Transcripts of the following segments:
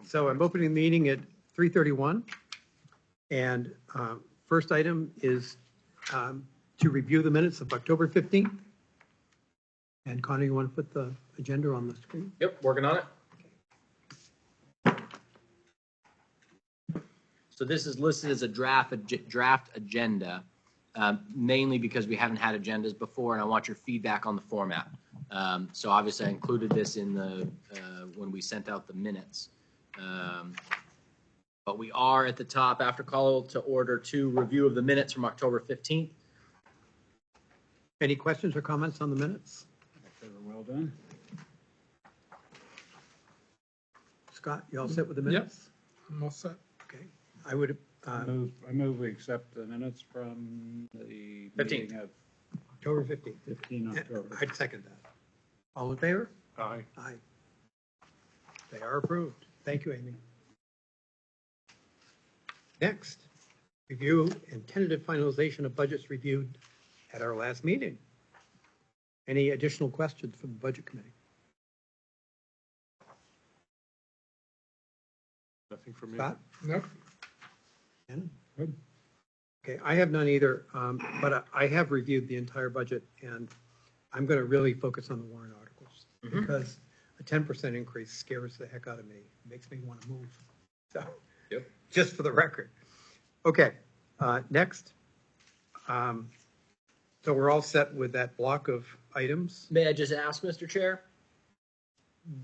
So I'm opening the meeting at 3:31. And first item is to review the minutes of October 15th. And Connie, you want to put the agenda on the screen? Yep, working on it. So this is listed as a draft agenda, mainly because we haven't had agendas before, and I want your feedback on the format. So obviously I included this in the when we sent out the minutes. But we are at the top after call to order to review of the minutes from October 15th. Any questions or comments on the minutes? Well done. Scott, you all set with the minutes? Yep, I'm all set. Okay. I would I move we accept the minutes from the 15th. meeting of October 15th. 15 October. I'd second that. All in favor? Aye. Aye. They are approved. Thank you, Amy. Next, review and tentative finalization of budgets reviewed at our last meeting. Any additional questions from the Budget Committee? Nothing for me. Scott? Nope. Shannon? Good. Okay, I have none either, but I have reviewed the entire budget, and I'm going to really focus on the warrant articles because a 10% increase scares the heck out of me. It makes me want to move. So, Yep. just for the record. Okay, next. So we're all set with that block of items. May I just ask, Mr. Chair?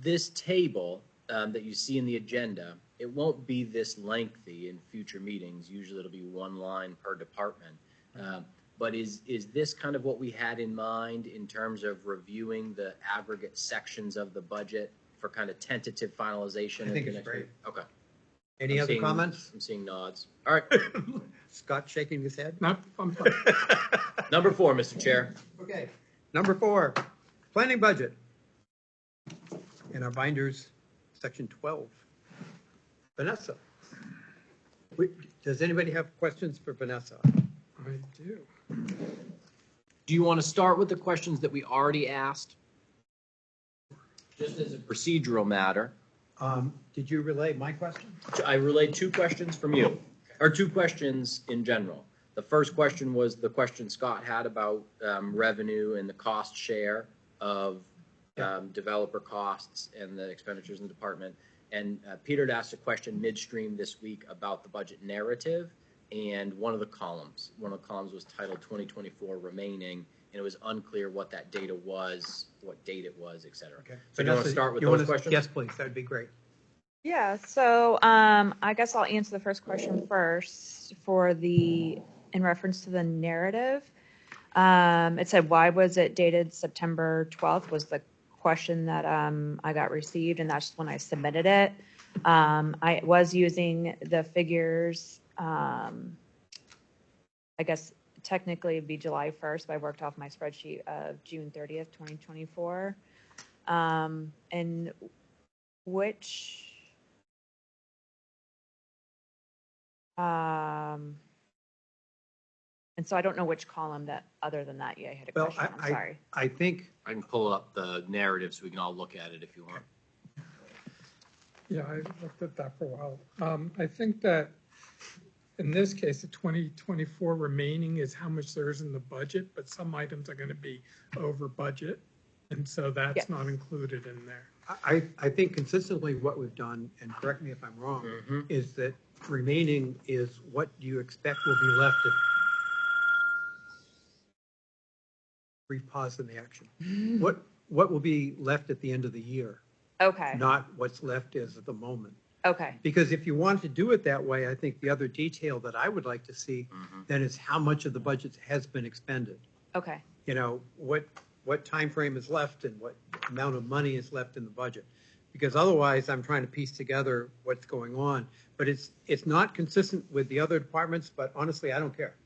This table that you see in the agenda, it won't be this lengthy in future meetings. Usually it'll be one line per department. But is this kind of what we had in mind in terms of reviewing the aggregate sections of the budget for kind of tentative finalization? I think it's great. Okay. Any other comments? I'm seeing nods. All right. Scott shaking his head. Nope, I'm fine. Number 4, Mr. Chair. Okay, number 4, planning budget. In our binders, section 12. Vanessa. Does anybody have questions for Vanessa? I do. Do you want to start with the questions that we already asked? Just as a procedural matter. Did you relay my question? I relayed 2 questions from you, or 2 questions in general. The first question was the question Scott had about revenue and the cost share of developer costs and the expenditures in the department. And Peter had asked a question midstream this week about the budget narrative and one of the columns. One of the columns was titled 2024 remaining, and it was unclear what that data was, what date it was, et cetera. Okay. So do you want to start with those questions? Yes, please. That would be great. Yeah, so I guess I'll answer the first question first in reference to the narrative. It said, why was it dated September 12th was the question that I got received, and that's when I submitted it. I was using the figures, I guess technically it'd be July 1st, but I worked off my spreadsheet of June 30th, 2024. And which... and so I don't know which column that, other than that, I had a question. I'm sorry. I think I can pull up the narrative so we can all look at it if you want. Yeah, I looked at that for a while. I think that in this case, the 2024 remaining is how much there is in the budget, but some items are going to be over budget. And so that's not included in there. I think consistently what we've done, and correct me if I'm wrong, is that remaining is what you expect will be left at. Brief pause in the action. What will be left at the end of the year? Okay. Not what's left is at the moment. Okay. Because if you want to do it that way, I think the other detail that I would like to see then is how much of the budget has been expended. Okay. You know, what time frame is left and what amount of money is left in the budget. Because otherwise I'm trying to piece together what's going on. But it's not consistent with the other departments, but honestly, I don't care.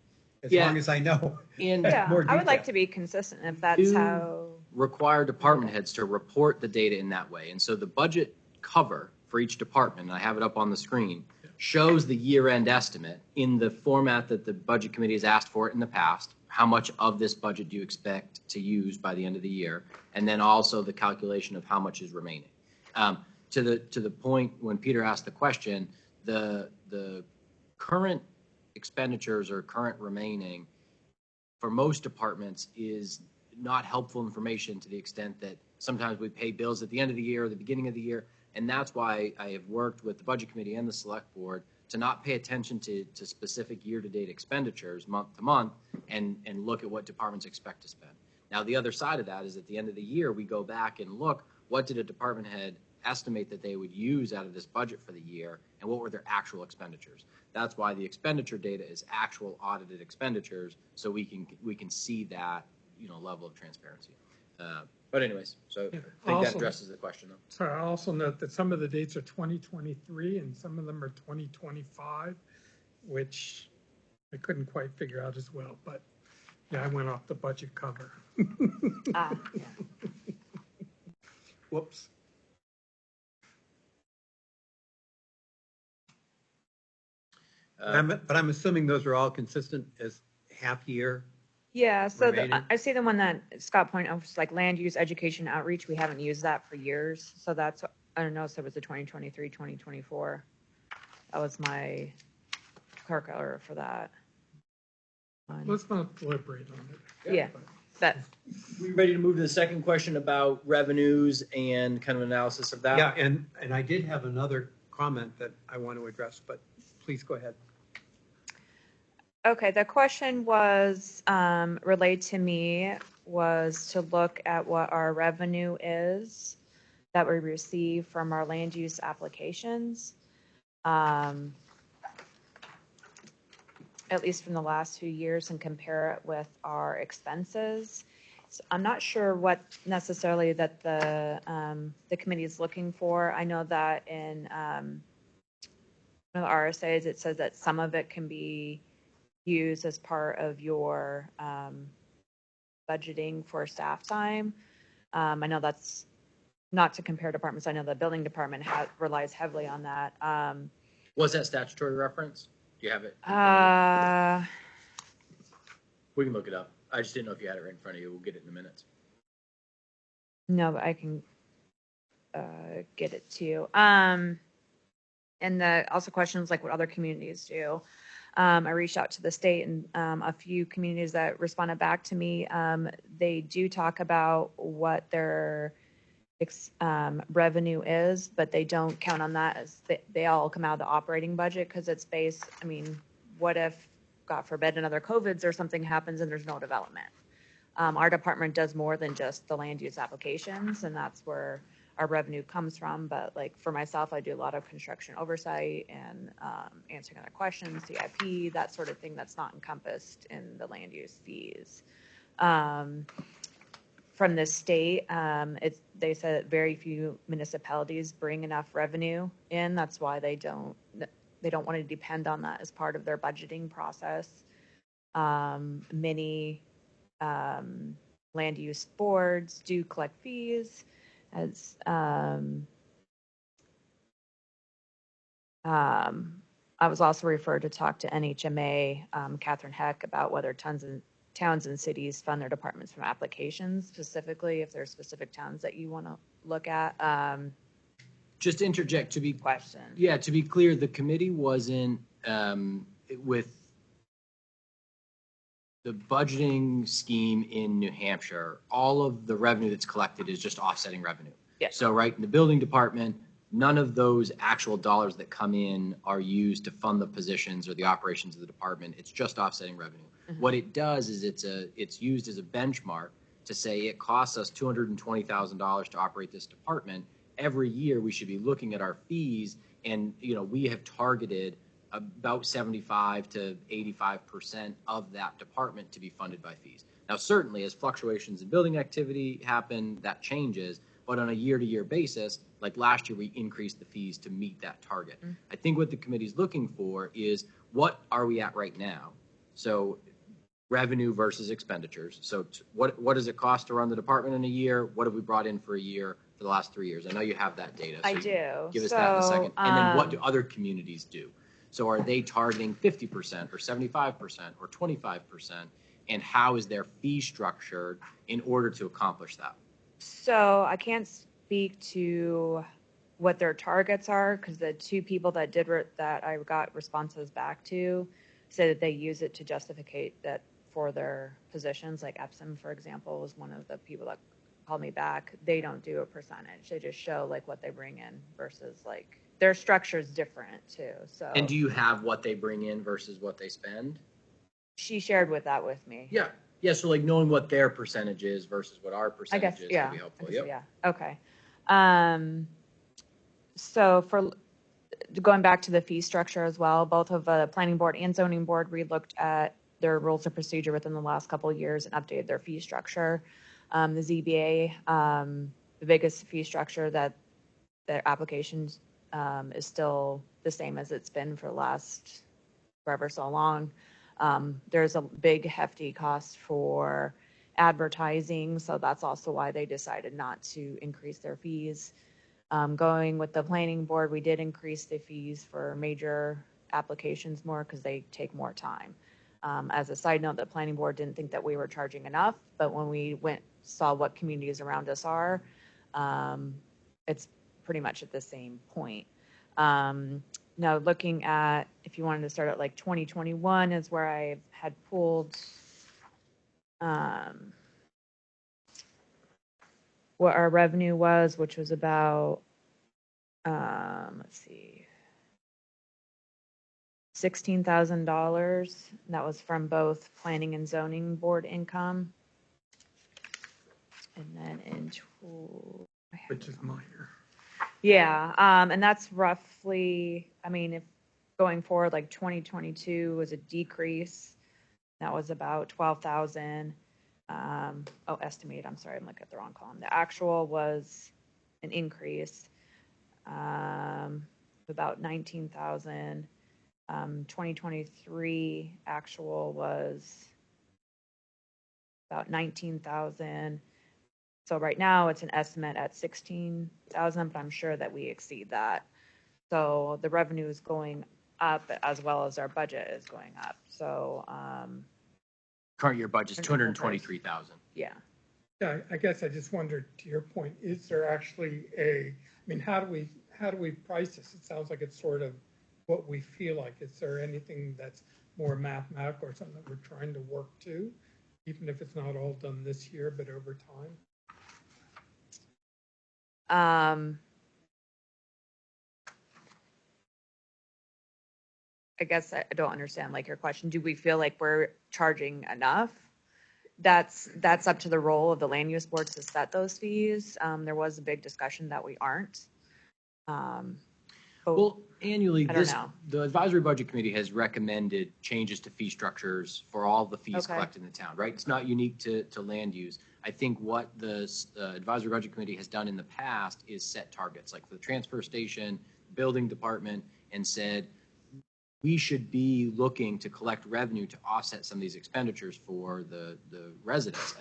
As long as I know. And Yeah, I would like to be consistent if that's how. Require department heads to report the data in that way. And so the budget cover for each department, and I have it up on the screen, shows the year-end estimate in the format that the budget committee has asked for it in the past. How much of this budget do you expect to use by the end of the year? And then also the calculation of how much is remaining. to the point when Peter asked the question, the current expenditures or current remaining for most departments is not helpful information to the extent that sometimes we pay bills at the end of the year or the beginning of the year. And that's why I have worked with the budget committee and the select board to not pay attention to specific year-to-date expenditures month to month and look at what departments expect to spend. Now, the other side of that is at the end of the year, we go back and look, what did a department head estimate that they would use out of this budget for the year, and what were their actual expenditures? That's why the expenditure data is actual audited expenditures, so we can see that, you know, level of transparency. But anyways, so I think that Also- addresses the question, though. So I also note that some of the dates are 2023 and some of them are 2025, which I couldn't quite figure out as well, but yeah, I went off the budget cover. Yeah. Whoops. But I'm assuming those are all consistent as half year. Yeah, so Remaining? I see the one that Scott pointed out, was like land use, education, outreach. We haven't used that for years. So that's, I don't know if it was the 2023, 2024. That was my clerk error for that. Let's not deliberate on it. Yeah, that, We ready to move to the second question about revenues and kind of analysis of that? Yeah, and I did have another comment that I want to address, but please go ahead. okay, the question was, relayed to me, was to look at what our revenue is that we receive from our land use applications. At least from the last few years, and compare it with our expenses. So I'm not sure what necessarily that the committee is looking for. I know that in one of the RSAs, it says that some of it can be used as part of your budgeting for staff time. I know that's not to compare departments. I know the building department relies heavily on that. Was that statutory reference? Do you have it? We can look it up. I just didn't know if you had it right in front of you. We'll get it in a minute. No, but I can get it to you. And the also questions like what other communities do. I reached out to the state and a few communities that responded back to me. They do talk about what their revenue is, but they don't count on that as they all come out of the operating budget because it's based, I mean, what if, God forbid, another COVIDs or something happens and there's no development? Our department does more than just the land use applications, and that's where our revenue comes from. But like for myself, I do a lot of construction oversight and answering other questions, CIP, that sort of thing that's not encompassed in the land use fees. From the state, they said that very few municipalities bring enough revenue in. That's why they don't want to depend on that as part of their budgeting process. Many land use boards do collect fees as I was also referred to talk to NHMA, Catherine Heck, about whether towns and cities fund their departments from applications, specifically if there's specific towns that you want to look at. Just to interject, to be Question. Yeah, to be clear, the committee wasn't with the budgeting scheme in New Hampshire. All of the revenue that's collected is just offsetting revenue. Yeah. So, right, in the building department, none of those actual dollars that come in are used to fund the positions or the operations of the department. It's just offsetting revenue. Mm-hmm. What it does is it's used as a benchmark to say it costs us $220,000 to operate this department. Every year we should be looking at our fees, and we have targeted about 75 to 85% of that department to be funded by fees. Now, certainly as fluctuations in building activity happen, that changes, but on a year-to-year basis, like last year, we increased the fees to meet that target. Mm-hmm. I think what the committee's looking for is what are we at right now? So revenue versus expenditures. So what does it cost to run the department in a year? What have we brought in for a year for the last 3 years? I know you have that data. So I do. Give us that in a second. And then what do other communities do? So are they targeting 50% or 75% or 25%? And how is their fee structured in order to accomplish that? So I can't speak to what their targets are, because the two people that that I got responses back to said that they use it to justificate that for their positions, like Epsom, for example, was one of the people that called me back. They don't do a percentage. They just show like what they bring in versus like their structure is different too. So. And do you have what they bring in versus what they spend? She shared that with me. Yeah. Yeah. So like knowing what their percentage is versus what our I percentage guess, is yeah. could be helpful. I guess, Yep. yeah. Okay. So for going back to the fee structure as well, both of the planning board and zoning board relooked at their rules of procedure within the last couple of years and updated their fee structure. The ZBA, the biggest fee structure that their applications is still the same as it's been for the last forever so long. There's a big hefty cost for advertising, so that's also why they decided not to increase their fees. Going with the planning board, we did increase the fees for major applications more because they take more time. As a side note, the planning board didn't think that we were charging enough, but when we saw what communities around us are, it's pretty much at the same point. Now looking at, if you wanted to start at like 2021 is where I had pulled what our revenue was, which was about, let's see, $16,000. That was from both planning and zoning board income. And then Which is minor. yeah, and that's roughly, I mean, if going forward, like 2022 was a decrease. That was about 12,000. Estimated, I'm sorry, I'm looking at the wrong column. The actual was an increase, about 19,000. 2023 actual was about 19,000. So right now it's an estimate at 16,000, but I'm sure that we exceed that. So the revenue is going up as well as our budget is going up. So, Current year budget is 223,000. yeah. Yeah, I guess I just wondered, to your point, is there actually I mean, how do we price this? It sounds like it's sort of what we feel like. Is there anything that's more mathematical or something that we're trying to work to, even if it's not all done this year, but over time? I guess I don't understand like your question. Do we feel like we're charging enough? That's up to the role of the land use board to set those fees. There was a big discussion that we aren't. Well, annually, I don't know. the advisory budget committee has recommended changes to fee structures for all the fees Okay. collected in the town, right? It's not unique to land use. I think what the advisory budget committee has done in the past is set targets, like for the transfer station, building department, and said, we should be looking to collect revenue to offset some of these expenditures for the residents.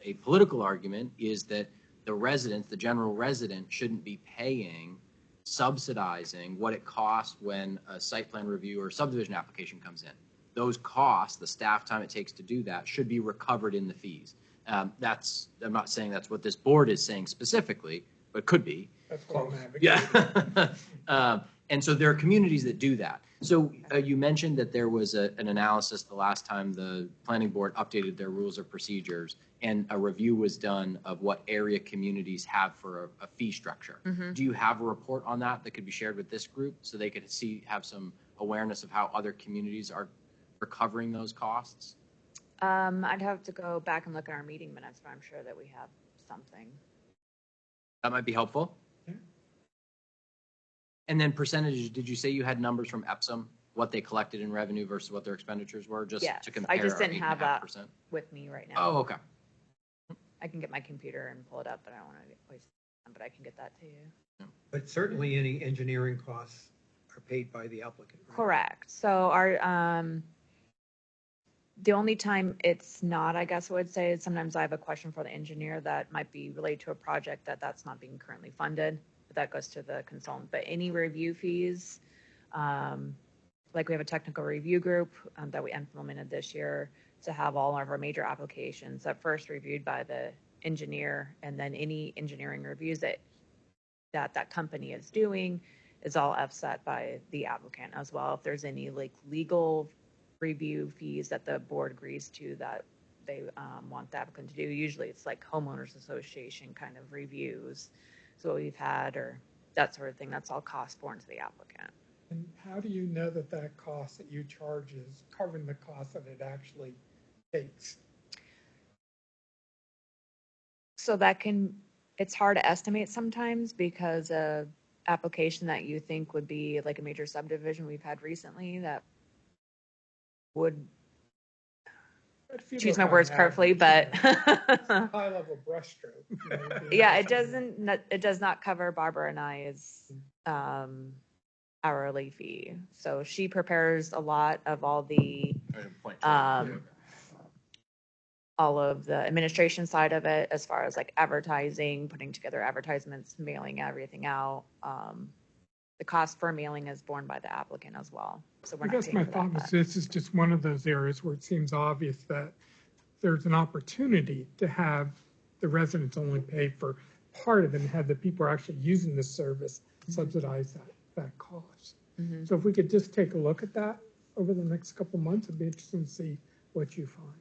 A political argument is that the residents, the general resident, shouldn't be paying, subsidizing what it costs when a site plan review or subdivision application comes in. Those costs, the staff time it takes to do that, should be recovered in the fees. I'm not saying that's what this board is saying specifically, but could be. That's what I'm advocating. Yeah. And so there are communities that do that. So you mentioned that there was an analysis the last time the planning board updated their rules of procedures, and a review was done of what area communities have for a fee structure. Mm-hmm. Do you have a report on that could be shared with this group so they could have some awareness of how other communities are recovering those costs? I'd have to go back and look at our meeting minutes, but I'm sure that we have something. That might be helpful. Yeah. And then percentages, did you say you had numbers from Epsom, what they collected in revenue versus what their expenditures were? Just Yes, to compare I just our didn't have that 8.5%? with me right now. Oh, okay. I can get my computer and pull it up, but I don't want to waste time, but I can get that to you. But certainly any engineering costs are paid by the applicant. Right? Correct. So our, the only time it's not, I guess I would say, is sometimes I have a question for the engineer that might be related to a project that's not being currently funded, but that goes to the consultant. But any review fees, like we have a technical review group that we implemented this year to have all of our major applications at first reviewed by the engineer, and then any engineering reviews that that that company is doing is all offset by the applicant as well. If there's any like legal review fees that the board agrees to that they want the applicant to do, usually it's like homeowners association kind of reviews. So what we've had or that sort of thing, that's all cost borne to the applicant. And how do you know that that cost that you charge is covering the cost that it actually takes? So it's hard to estimate sometimes because a application that you think would be like a major subdivision we've had recently that would, If you choose look my on words carefully, but high level brushstroke. You know, would be yeah, something it does not cover Barbara and I's hourly fee. So she prepares a lot of all the all of the administration side of it, as far as like advertising, putting together advertisements, mailing everything out. The cost for mailing is borne by the applicant as well. So we're I not guess paying my for thought that. was this is just one of those areas where it seems obvious that there's an opportunity to have the residents only pay for part of it and have the people who are actually using the service subsidize that cost. Mhm. So if we could just take a look at that over the next couple months, it'd be interesting to see what you find.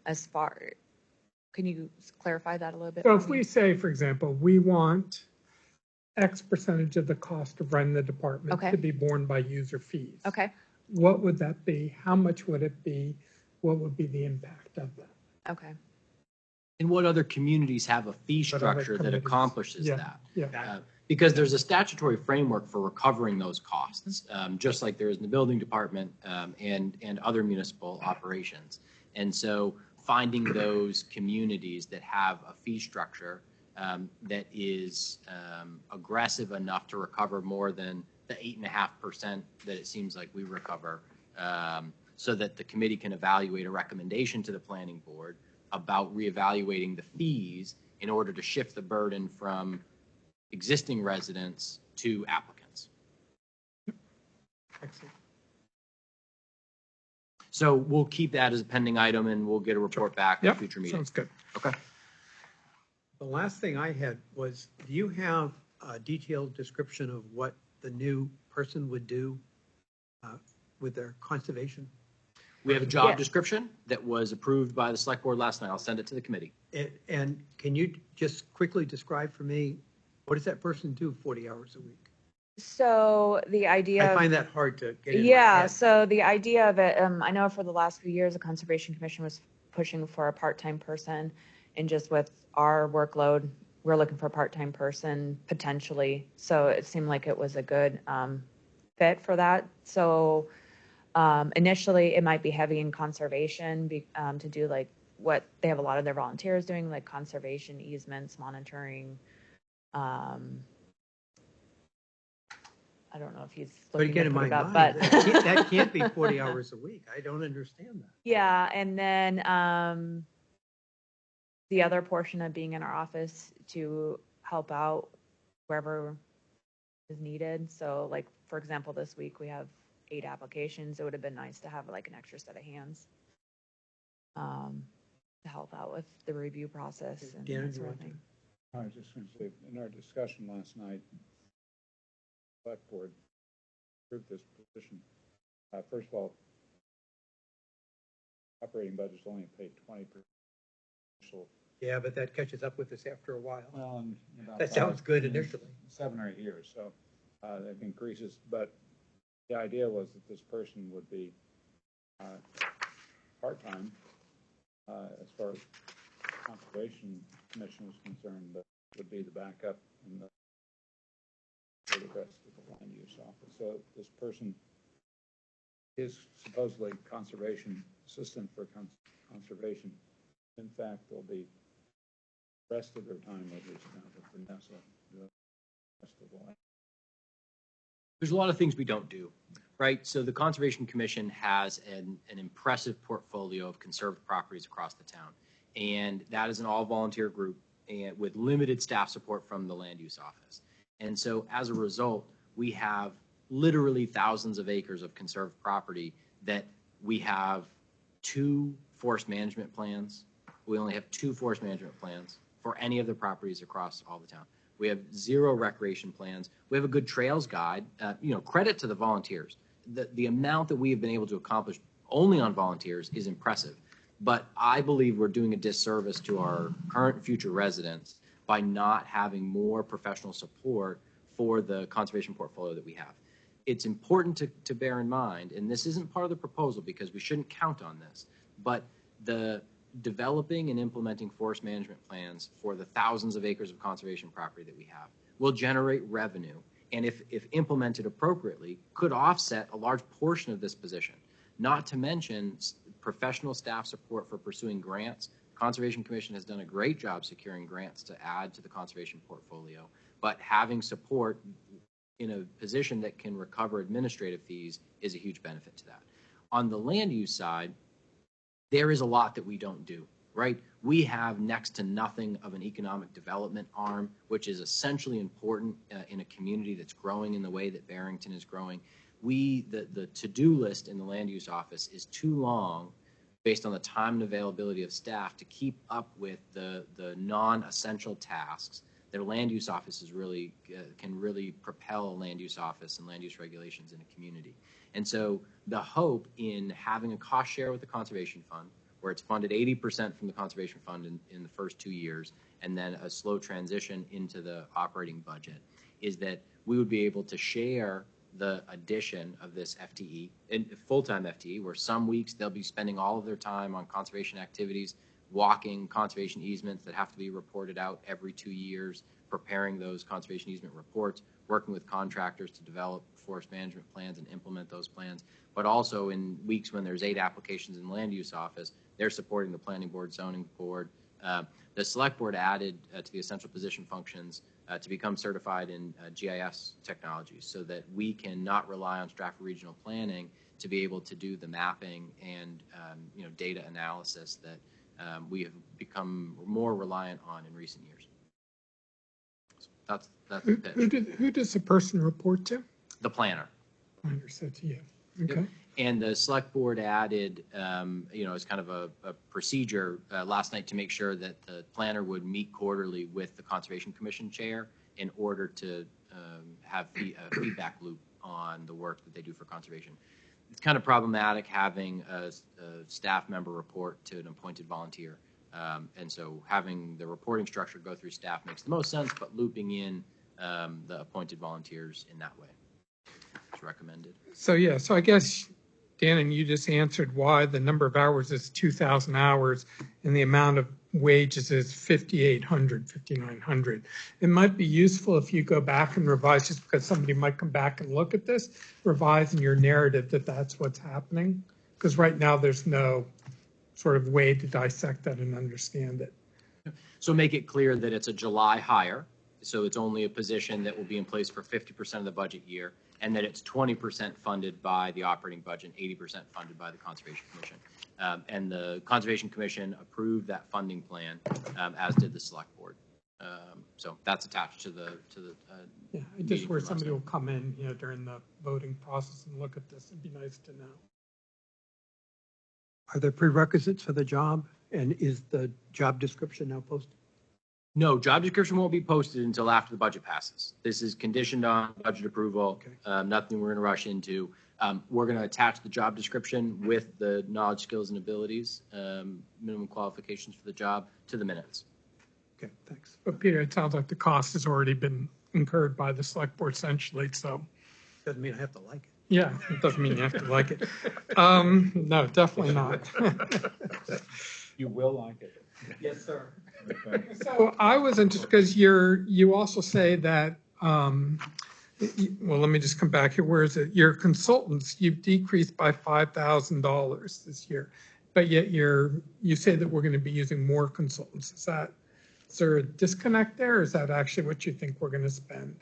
As far, can you clarify that a little bit? So for if me? we say, for example, we want X percentage of the cost of running the department Okay. to be borne by user fees. Okay, What would that be? How much would it be? What would be the impact of that? okay. And what other communities have a fee What other structure that communities? accomplishes Yeah, that? yeah. Because there's a statutory framework for recovering those costs, just like there is in the building department and other municipal operations. And so finding those communities that have a fee structure that is aggressive enough to recover more than the 8.5% that it seems like we recover, so that the committee can evaluate a recommendation to the planning board about reevaluating the fees in order to shift the burden from existing residents to applicants. Excellent. So we'll keep that as a pending item and we'll get a report back at a Yep, future meeting. sounds good. Okay. The last thing I had was, do you have a detailed description of what the new person would do with their conservation? We have a job Yes. description that was approved by the select board last night. I'll send it to the committee. And can you just quickly describe for me, what does that person do 40 hours a week? So the idea. I find that hard to get in my Yeah, head. so the idea of it, I know for the last few years, the Conservation Commission was pushing for a part-time person. And just with our workload, we're looking for a part-time person potentially. So it seemed like it was a good fit for that. So initially, it might be heavy in conservation to do like what they have a lot of their volunteers doing, like conservation easements, monitoring. I don't know if he's But looking again, to in put my it up, mind, but that can't be 40 hours a week. I don't understand that. yeah, and then the other portion of being in our office to help out wherever is needed. So like, for example, this week we have 8 applications. It would have been nice to have like an extra set of hands to help out with the review process and Dan, that you sort of want to- thing. I was just going to say, in our discussion last night, select board approved this position. First of all, operating budget's only paid 20%. So, Yeah, but that catches up with us after a while. well, in about That sounds good in initially. 7 or 8 years, so that increases. But the idea was that this person would be part-time as far as Conservation Commission is concerned, but would be the backup and for the rest of the land use office. So this person is supposedly conservation assistant for conservation. In fact, they'll be the rest of their time will be spent with Vanessa, the rest of the land. There's a lot of things we don't do, right? So the Conservation Commission has an impressive portfolio of conserved properties across the town. And that is an all-volunteer group and with limited staff support from the land use office. And so as a result, we have literally thousands of acres of conserved property that we have 2 forest management plans. We only have 2 forest management plans, for any of the properties across all the town. We have 0 recreation plans. We have a good trails guide. Credit to the volunteers. The amount that we have been able to accomplish only on volunteers is impressive. But I believe we're doing a disservice to our current and future residents by not having more professional support for the conservation portfolio that we have. It's important to bear in mind, and this isn't part of the proposal because we shouldn't count on this, but the developing and implementing forest management plans for the thousands of acres of conservation property that we have will generate revenue, and if implemented appropriately, could offset a large portion of this position. Not to mention professional staff support for pursuing grants. Conservation Commission has done a great job securing grants to add to the conservation portfolio, but having support in a position that can recover administrative fees is a huge benefit to that. On the land use side, there is a lot that we don't do, right? We have next to nothing of an economic development arm, which is essentially important in a community that's growing in the way that Barrington is growing. The to-do list in the land use office is too long based on the time and availability of staff to keep up with the non-essential tasks that a land use office is can really propel a land use office and land use regulations in a community. And so the hope in having a cost share with the Conservation Fund, where it's funded 80% from the Conservation Fund in the first 2 years, and then a slow transition into the operating budget, is that we would be able to share the addition of this FTE, and full-time FTE, where some weeks they'll be spending all of their time on conservation activities, walking conservation easements that have to be reported out every 2 years, preparing those conservation easement reports, working with contractors to develop forest management plans and implement those plans. But also in weeks when there's 8 applications in the land use office, they're supporting the planning board, zoning board. The select board added to the essential position functions to become certified in GIS technologies so that we can not rely on Stratford Regional Planning to be able to do the mapping and data analysis that we have become more reliant on in recent years. So that's the pitch. Who does the person report to? The planner. I understood to you. Okay. And the select board added, as kind of a procedure last night to make sure that the planner would meet quarterly with the Conservation Commission chair in order to have a feedback loop on the work that they do for conservation. It's kind of problematic having a staff member report to an appointed volunteer. And so having the reporting structure go through staff makes the most sense, but looping in the appointed volunteers in that way is recommended. So I guess, Dan, and you just answered why the number of hours is 2,000 hours and the amount of wages is 5,800, 5,900. It might be useful if you go back and revise, just because somebody might come back and look at this, revise in your narrative that that's what's happening. Because right now there's no sort of way to dissect that and understand it. So make it clear that it's a July hire. So it's only a position that will be in place for 50% of the budget year, and that it's 20% funded by the operating budget, 80% funded by the Conservation Commission. And the Conservation Commission approved that funding plan, as did the Select Board. So that's attached to the Just where somebody will come in, during the voting process and look at this. It'd be nice to know. Are there prerequisites for the job? And is the job description now posted? No, job description won't be posted until after the budget passes. This is conditioned on budget approval. Okay. Nothing we're going to rush into. We're going to attach the job description with the knowledge, skills, and abilities, minimum qualifications for the job, to the minutes. Okay, thanks. But Peter, it sounds like the cost has already been incurred by the select board essentially, so. Doesn't mean I have to like it. Yeah, it doesn't mean you have to like it. No, definitely not. You will like it. Yes, sir. Okay. So I was interested because you also say that, well, let me just come back here. Where is it? Your consultants, you've decreased by $5,000 this year, but yet you say that we're going to be using more consultants. Is there a disconnect there? Or is that actually what you think we're going to spend?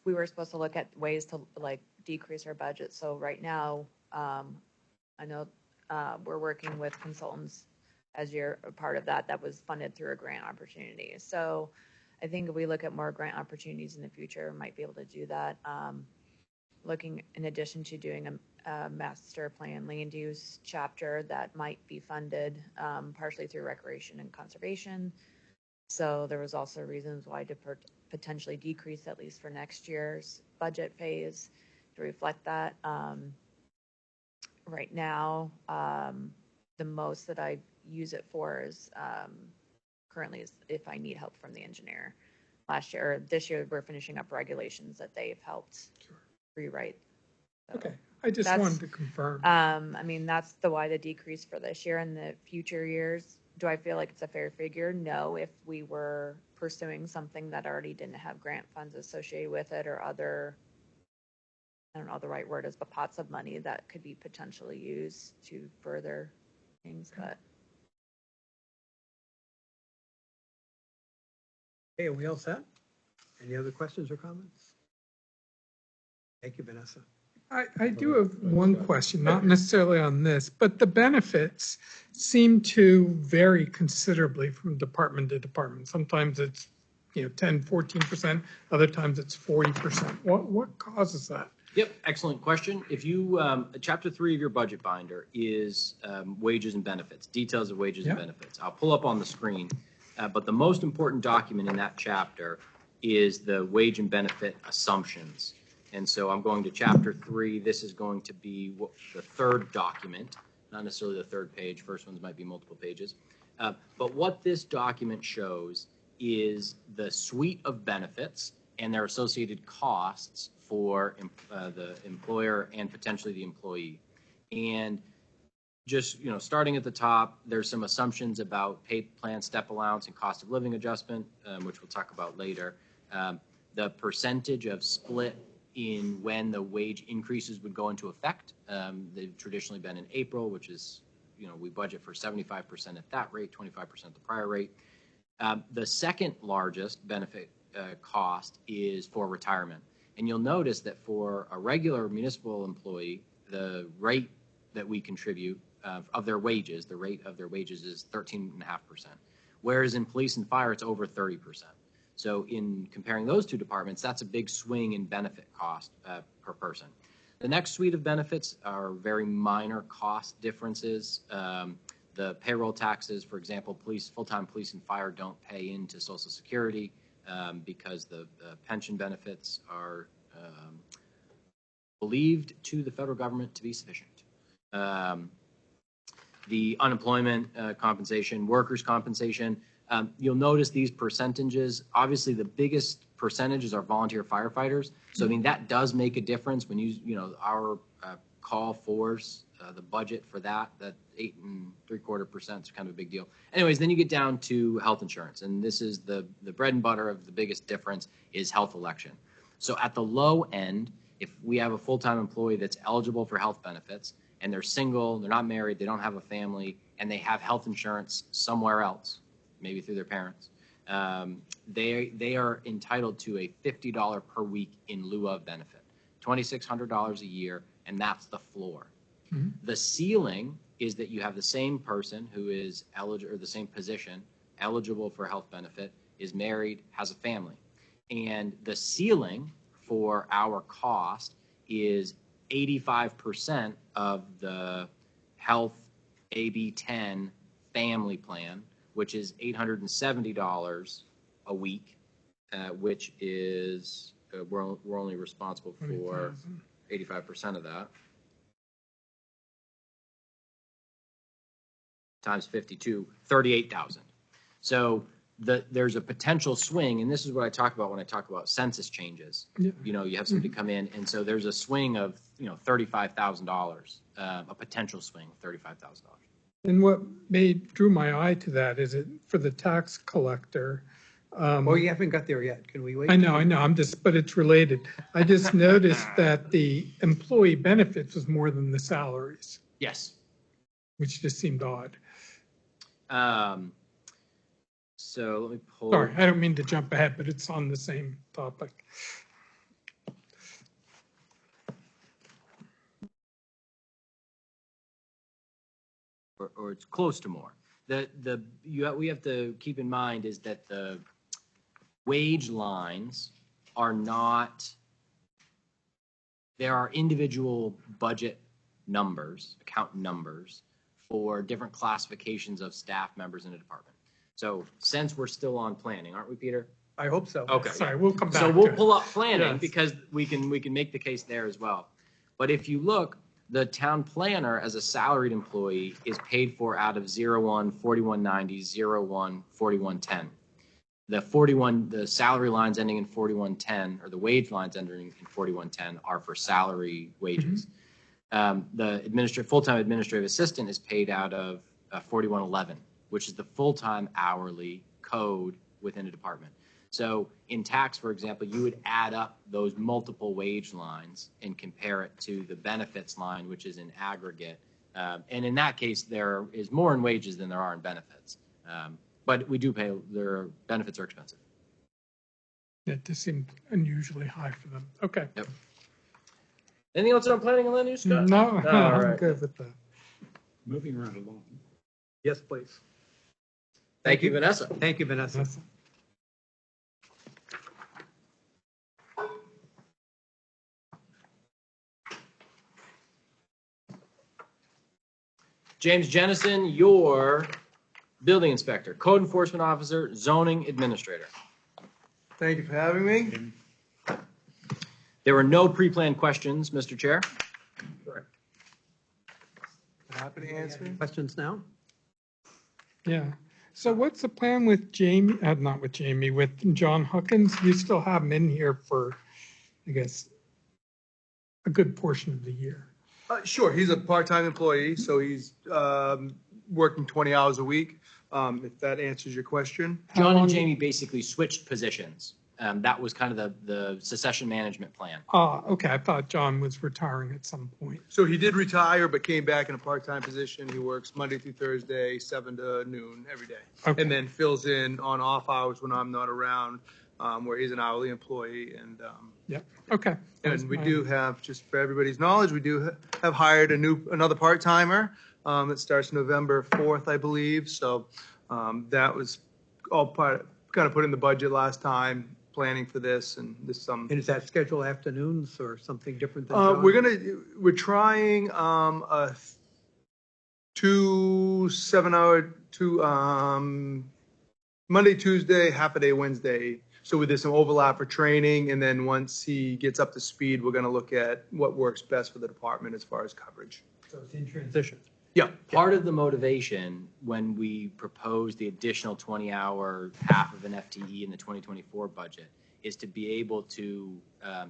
We were supposed to look at ways to decrease our budget. So right now, I know we're working with consultants as you're a part of that was funded through a grant opportunity. So I think if we look at more grant opportunities in the future, we might be able to do that. looking, in addition to doing a master plan land use chapter that might be funded partially through recreation and conservation. So there was also reasons why to potentially decrease, at least for next year's budget phase, to reflect that. Right now, the most that I use it for is currently is if I need help from the engineer. Last year, or this year, we're finishing up regulations that they've helped rewrite. So Okay, I just that's- wanted to confirm. I mean, that's why the decrease for this year and the future years. Do I feel like it's a fair figure? No, if we were pursuing something that already didn't have grant funds associated with it or other, I don't know the right word is, but pots of money that could be potentially used to further things, but. Okay, are we all set? Any other questions or comments? Thank you, Vanessa. I do have one question, not necessarily on this, but the benefits seem to vary considerably from department to department. Sometimes it's, 10, 14%, other times it's 40%. What causes that? Yep, excellent question. If you, chapter 3 of your budget binder is wages and benefits, details of wages and benefits. I'll pull up on the screen, but the most important document in that chapter is the wage and benefit assumptions. And so I'm going to chapter 3. This is going to be the third document, not necessarily the third page. First ones might be multiple pages. But what this document shows is the suite of benefits and their associated costs for the employer and potentially the employee. And just, starting at the top, there's some assumptions about pay plan step allowance and cost of living adjustment, which we'll talk about later. The percentage of split in when the wage increases would go into effect. They've traditionally been in April, which is, we budget for 75% at that rate, 25% at the prior rate. The second largest benefit cost is for retirement. And you'll notice that for a regular municipal employee, the rate that we contribute of their wages, the rate of their wages is 13.5%. Whereas in police and fire, it's over 30%. So in comparing those two departments, that's a big swing in benefit cost per person. The next suite of benefits are very minor cost differences. The payroll taxes, for example, full-time police and fire don't pay into Social Security because the pension benefits are believed to the federal government to be sufficient. The unemployment compensation, workers' compensation, you'll notice these percentages. Obviously, the biggest percentages are volunteer firefighters. So, I mean, that does make a difference when our call force, the budget for that 8.75% is kind of a big deal. Anyways, then you get down to health insurance. And this is the bread and butter of the biggest difference is health election. So at the low end, if we have a full-time employee that's eligible for health benefits and they're single, they're not married, they don't have a family, and they have health insurance somewhere else, maybe through their parents, they are entitled to a $50 per week in lieu of benefit, $2,600 a year, and that's the floor. Mm-hmm. The ceiling is that you have the same person who is eligible, or the same position, eligible for health benefit, is married, has a family. And the ceiling for our cost is 85% of the health AB 10 family plan, which is $870 a week, which is, we're only responsible for 85% of that. Times 52, 38,000. So there's a potential swing, and this is what I talk about when I talk about census changes. Yeah. You have somebody come in, and so there's a swing of, $35,000, a potential swing of $35,000. And what drew my eye to that is it for the tax collector. Oh, you haven't got there yet. Can we wait? I know. But it's related. I just noticed that the employee benefits was more than the salaries. Yes. Which just seemed odd. So let me pull. Sorry, I don't mean to jump ahead, but it's on the same topic. Or it's close to more. We have to keep in mind is that the wage lines are not there are individual budget numbers, account numbers, for different classifications of staff members in a department. So since we're still on planning, aren't we, Peter? I hope so. Okay. Sorry, we'll come back So to we'll it. pull up planning Yes. because we can make the case there as well. But if you look, the town planner as a salaried employee is paid for out of 01, 4190, 01, 4110. The salary lines ending in 4110, or the wage lines ending in 4110 are for salary wages. The full-time administrative assistant is paid out of 4111, which is the full-time hourly code within a department. So in tax, for example, you would add up those multiple wage lines and compare it to the benefits line, which is in aggregate. And in that case, there is more in wages than there are in benefits. But we do pay, their benefits are expensive. It just seemed unusually high for them. Okay. Yep. Anything else on planning and land use, Scott? No, All I'm right. good with that. Moving right along. Yes, please. Thank you, Vanessa. Thank you, Vanessa. That's- James Jennison, your building inspector, code enforcement officer, zoning administrator. Thank you for having me. There were no pre-planned questions, Mr. Chair. Correct. Happy to answer. Questions now? Yeah. So what's the plan with Jamie, not with Jamie, with John Huckins? You still have him in here for, I guess, a good portion of the year. Sure, he's a part-time employee, so he's working 20 hours a week, if that answers your question. John How and long- Jamie basically switched positions. That was kind of the succession management plan. Okay, I thought John was retiring at some point. So he did retire, but came back in a part-time position. He works Monday through Thursday, 7 to noon every day. Okay. And then fills in on off hours when I'm not around, where he's an hourly employee. Yep, okay. And we do have, just for everybody's knowledge, we do have hired another part-timer that starts November 4th, I believe. So that was all kind of put in the budget last time, planning for this and this. And is that scheduled afternoons or something different than John? We're trying a 2 7-hour, Monday, Tuesday, half a day Wednesday. So there's some overlap for training, and then once he gets up to speed, we're going to look at what works best for the department as far as coverage. So it's in transition. Yeah. Part of the motivation when we proposed the additional 20-hour half of an FTE in the 2024 budget is to be able to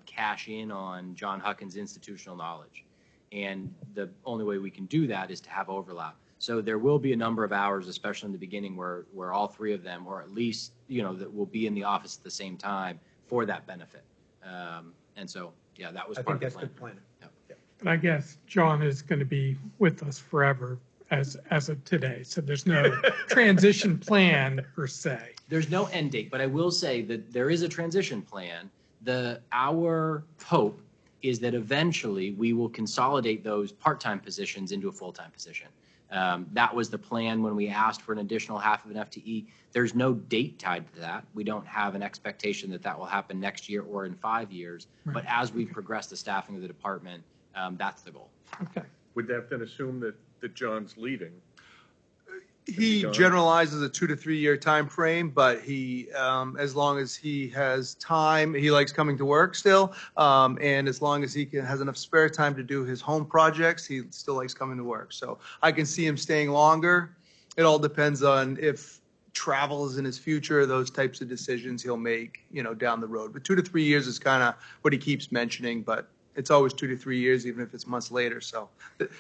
cash in on John Huckins' institutional knowledge. And the only way we can do that is to have overlap. So there will be a number of hours, especially in the beginning, where all three of them, or at least, that will be in the office at the same time for that benefit. And so, yeah, that was I part think of the that's plan. good planning. Yep. And I guess John is going to be with us forever as of today. So there's no transition plan per se. There's no end date, but I will say that there is a transition plan. Our hope is that eventually we will consolidate those part-time positions into a full-time position. That was the plan when we asked for an additional half of an FTE. There's no date tied to that. We don't have an expectation that will happen next year or in 5 years. Right. But as we progress the staffing of the department, that's the goal. Okay. Would that then assume that John's leaving? He John? generalizes a 2 to 3 year time frame, but he, as long as he has time, he likes coming to work still, and as long as he has enough spare time to do his home projects, he still likes coming to work. So I can see him staying longer. It all depends on if travel is in his future, those types of decisions he'll make, down the road. But 2 to 3 years is kind of what he keeps mentioning, but it's always 2 to 3 years, even if it's months later. So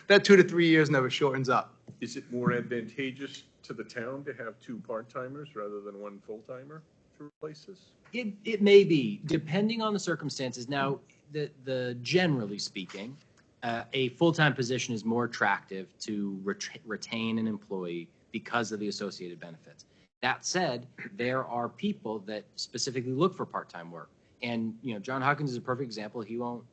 that 2 to 3 years never shortens up. Is it more advantageous to the town to have two part-timers rather than one full-timer to replace this? It may be, depending on the circumstances. Now, generally speaking, a full-time position is more attractive to retain an employee because of the associated benefits. That said, there are people that specifically look for part-time work. And, John Huckins is a perfect example. He won't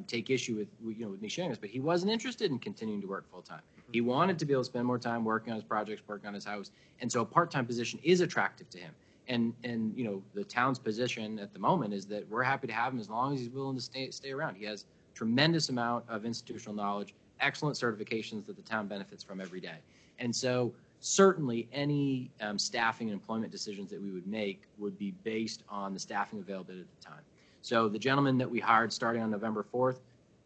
take issue with me sharing this, but he wasn't interested in continuing to work full-time. He wanted to be able to spend more time working on his projects, working on his house. And so a part-time position is attractive to him. And the town's position at the moment is that we're happy to have him as long as he's willing to stay around. He has tremendous amount of institutional knowledge, excellent certifications that the town benefits from every day. And so certainly any staffing and employment decisions that we would make would be based on the staffing availability at the time. So the gentleman that we hired starting on November 4th,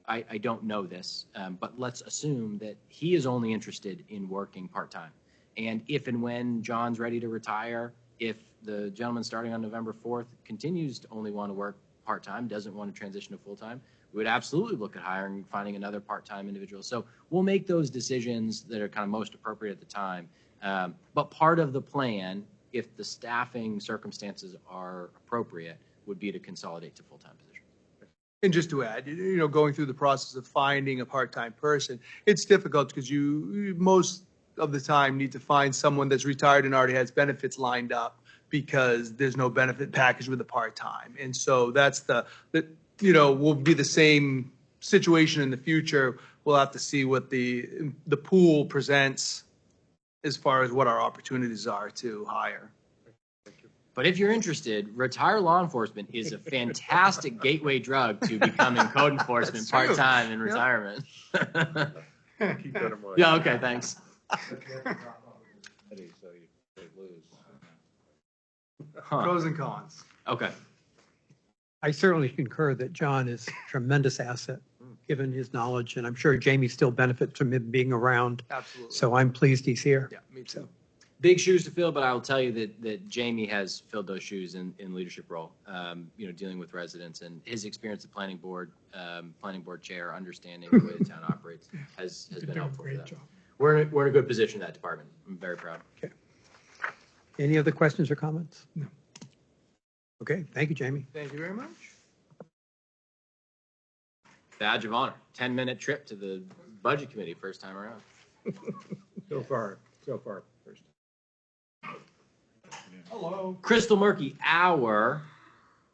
I don't know this, but let's assume that he is only interested in working part-time. And if and when John's ready to retire, if the gentleman starting on November 4th continues to only want to work part-time, doesn't want to transition to full-time, we would absolutely look at hiring, finding another part-time individual. So we'll make those decisions that are kind of most appropriate at the time. But part of the plan, if the staffing circumstances are appropriate, would be to consolidate to full-time positions. And just to add, going through the process of finding a part-time person, it's difficult because you most of the time need to find someone that's retired and already has benefits lined up because there's no benefit package with a part-time. And so that's will be the same situation in the future. We'll have to see what the pool presents as far as what our opportunities are to hire. But if you're interested, retire law enforcement is a fantastic gateway drug to becoming code enforcement part-time in retirement. Keep that in mind. Yeah, okay, thanks. So they lose. Huh. Pros and cons. Okay. I certainly concur that John is a tremendous asset, given his knowledge, and I'm sure Jamie still benefits from him being around. Absolutely. So I'm pleased he's here. Yeah, me too. Big shoes to fill, but I will tell you that Jamie has filled those shoes in leadership role, dealing with residents, and his experience at planning board chair, understanding the way the town operates has You're been doing a helpful for great that. job. We're in a good position in that department. I'm very proud. Any other questions or comments? No. Okay, thank you, Jamie. Thank you very much. Badge of honor, 10-minute trip to the budget committee first time around. So far, first. Hello. Crystal Murky, our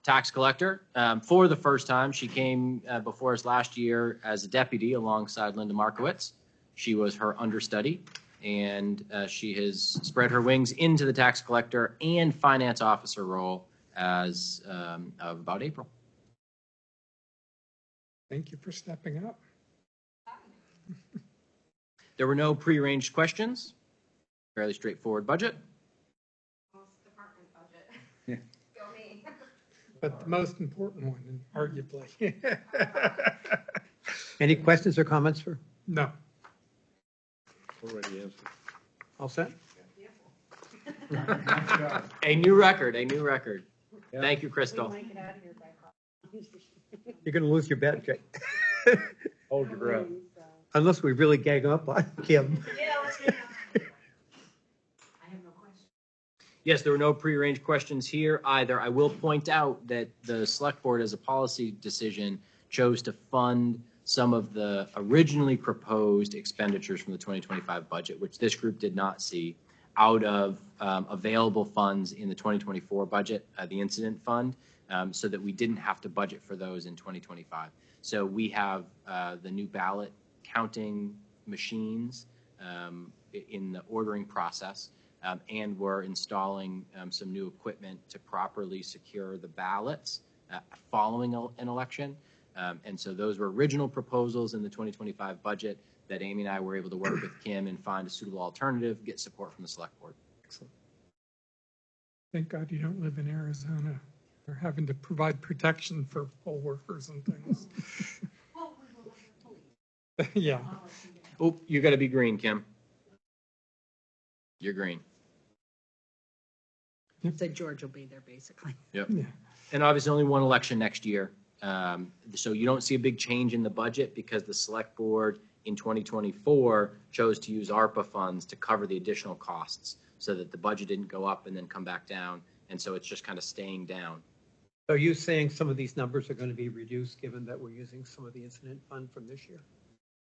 tax collector, for the first time. She came before us last year as a deputy alongside Linda Markowitz. She was her understudy, and she has spread her wings into the tax collector and finance officer role as of about April. Thank you for stepping up. There were no prearranged questions. Fairly straightforward budget. Department budget. Yeah. Go me. But the most important one, arguably. Any questions or comments for, No. Already answered. all set? A new record. Yeah. Thank you, Crystal. You're going to lose your bet, Jay. Hold your breath. Unless we really gang up on Kim. Yes, there were no prearranged questions here either. I will point out that the select board, as a policy decision, chose to fund some of the originally proposed expenditures from the 2025 budget, which this group did not see, out of available funds in the 2024 budget, the incident fund, so that we didn't have to budget for those in 2025. So we have the new ballot counting machines in the ordering process. And we're installing some new equipment to properly secure the ballots following an election. And so those were original proposals in the 2025 budget that Amy and I were able to work with Kim and find a suitable alternative, get support from the select board. Excellent. Thank God you don't live in Arizona. They're having to provide protection for poll workers and things. Yeah. Oh, you got to be green, Kim. You're green. So George will be there, basically. Yep. Yeah. And obviously only one election next year. So you don't see a big change in the budget because the select board in 2024 chose to use ARPA funds to cover the additional costs so that the budget didn't go up and then come back down. And so it's just kind of staying down. So are you saying some of these numbers are going to be reduced, given that we're using some of the incident fund from this year?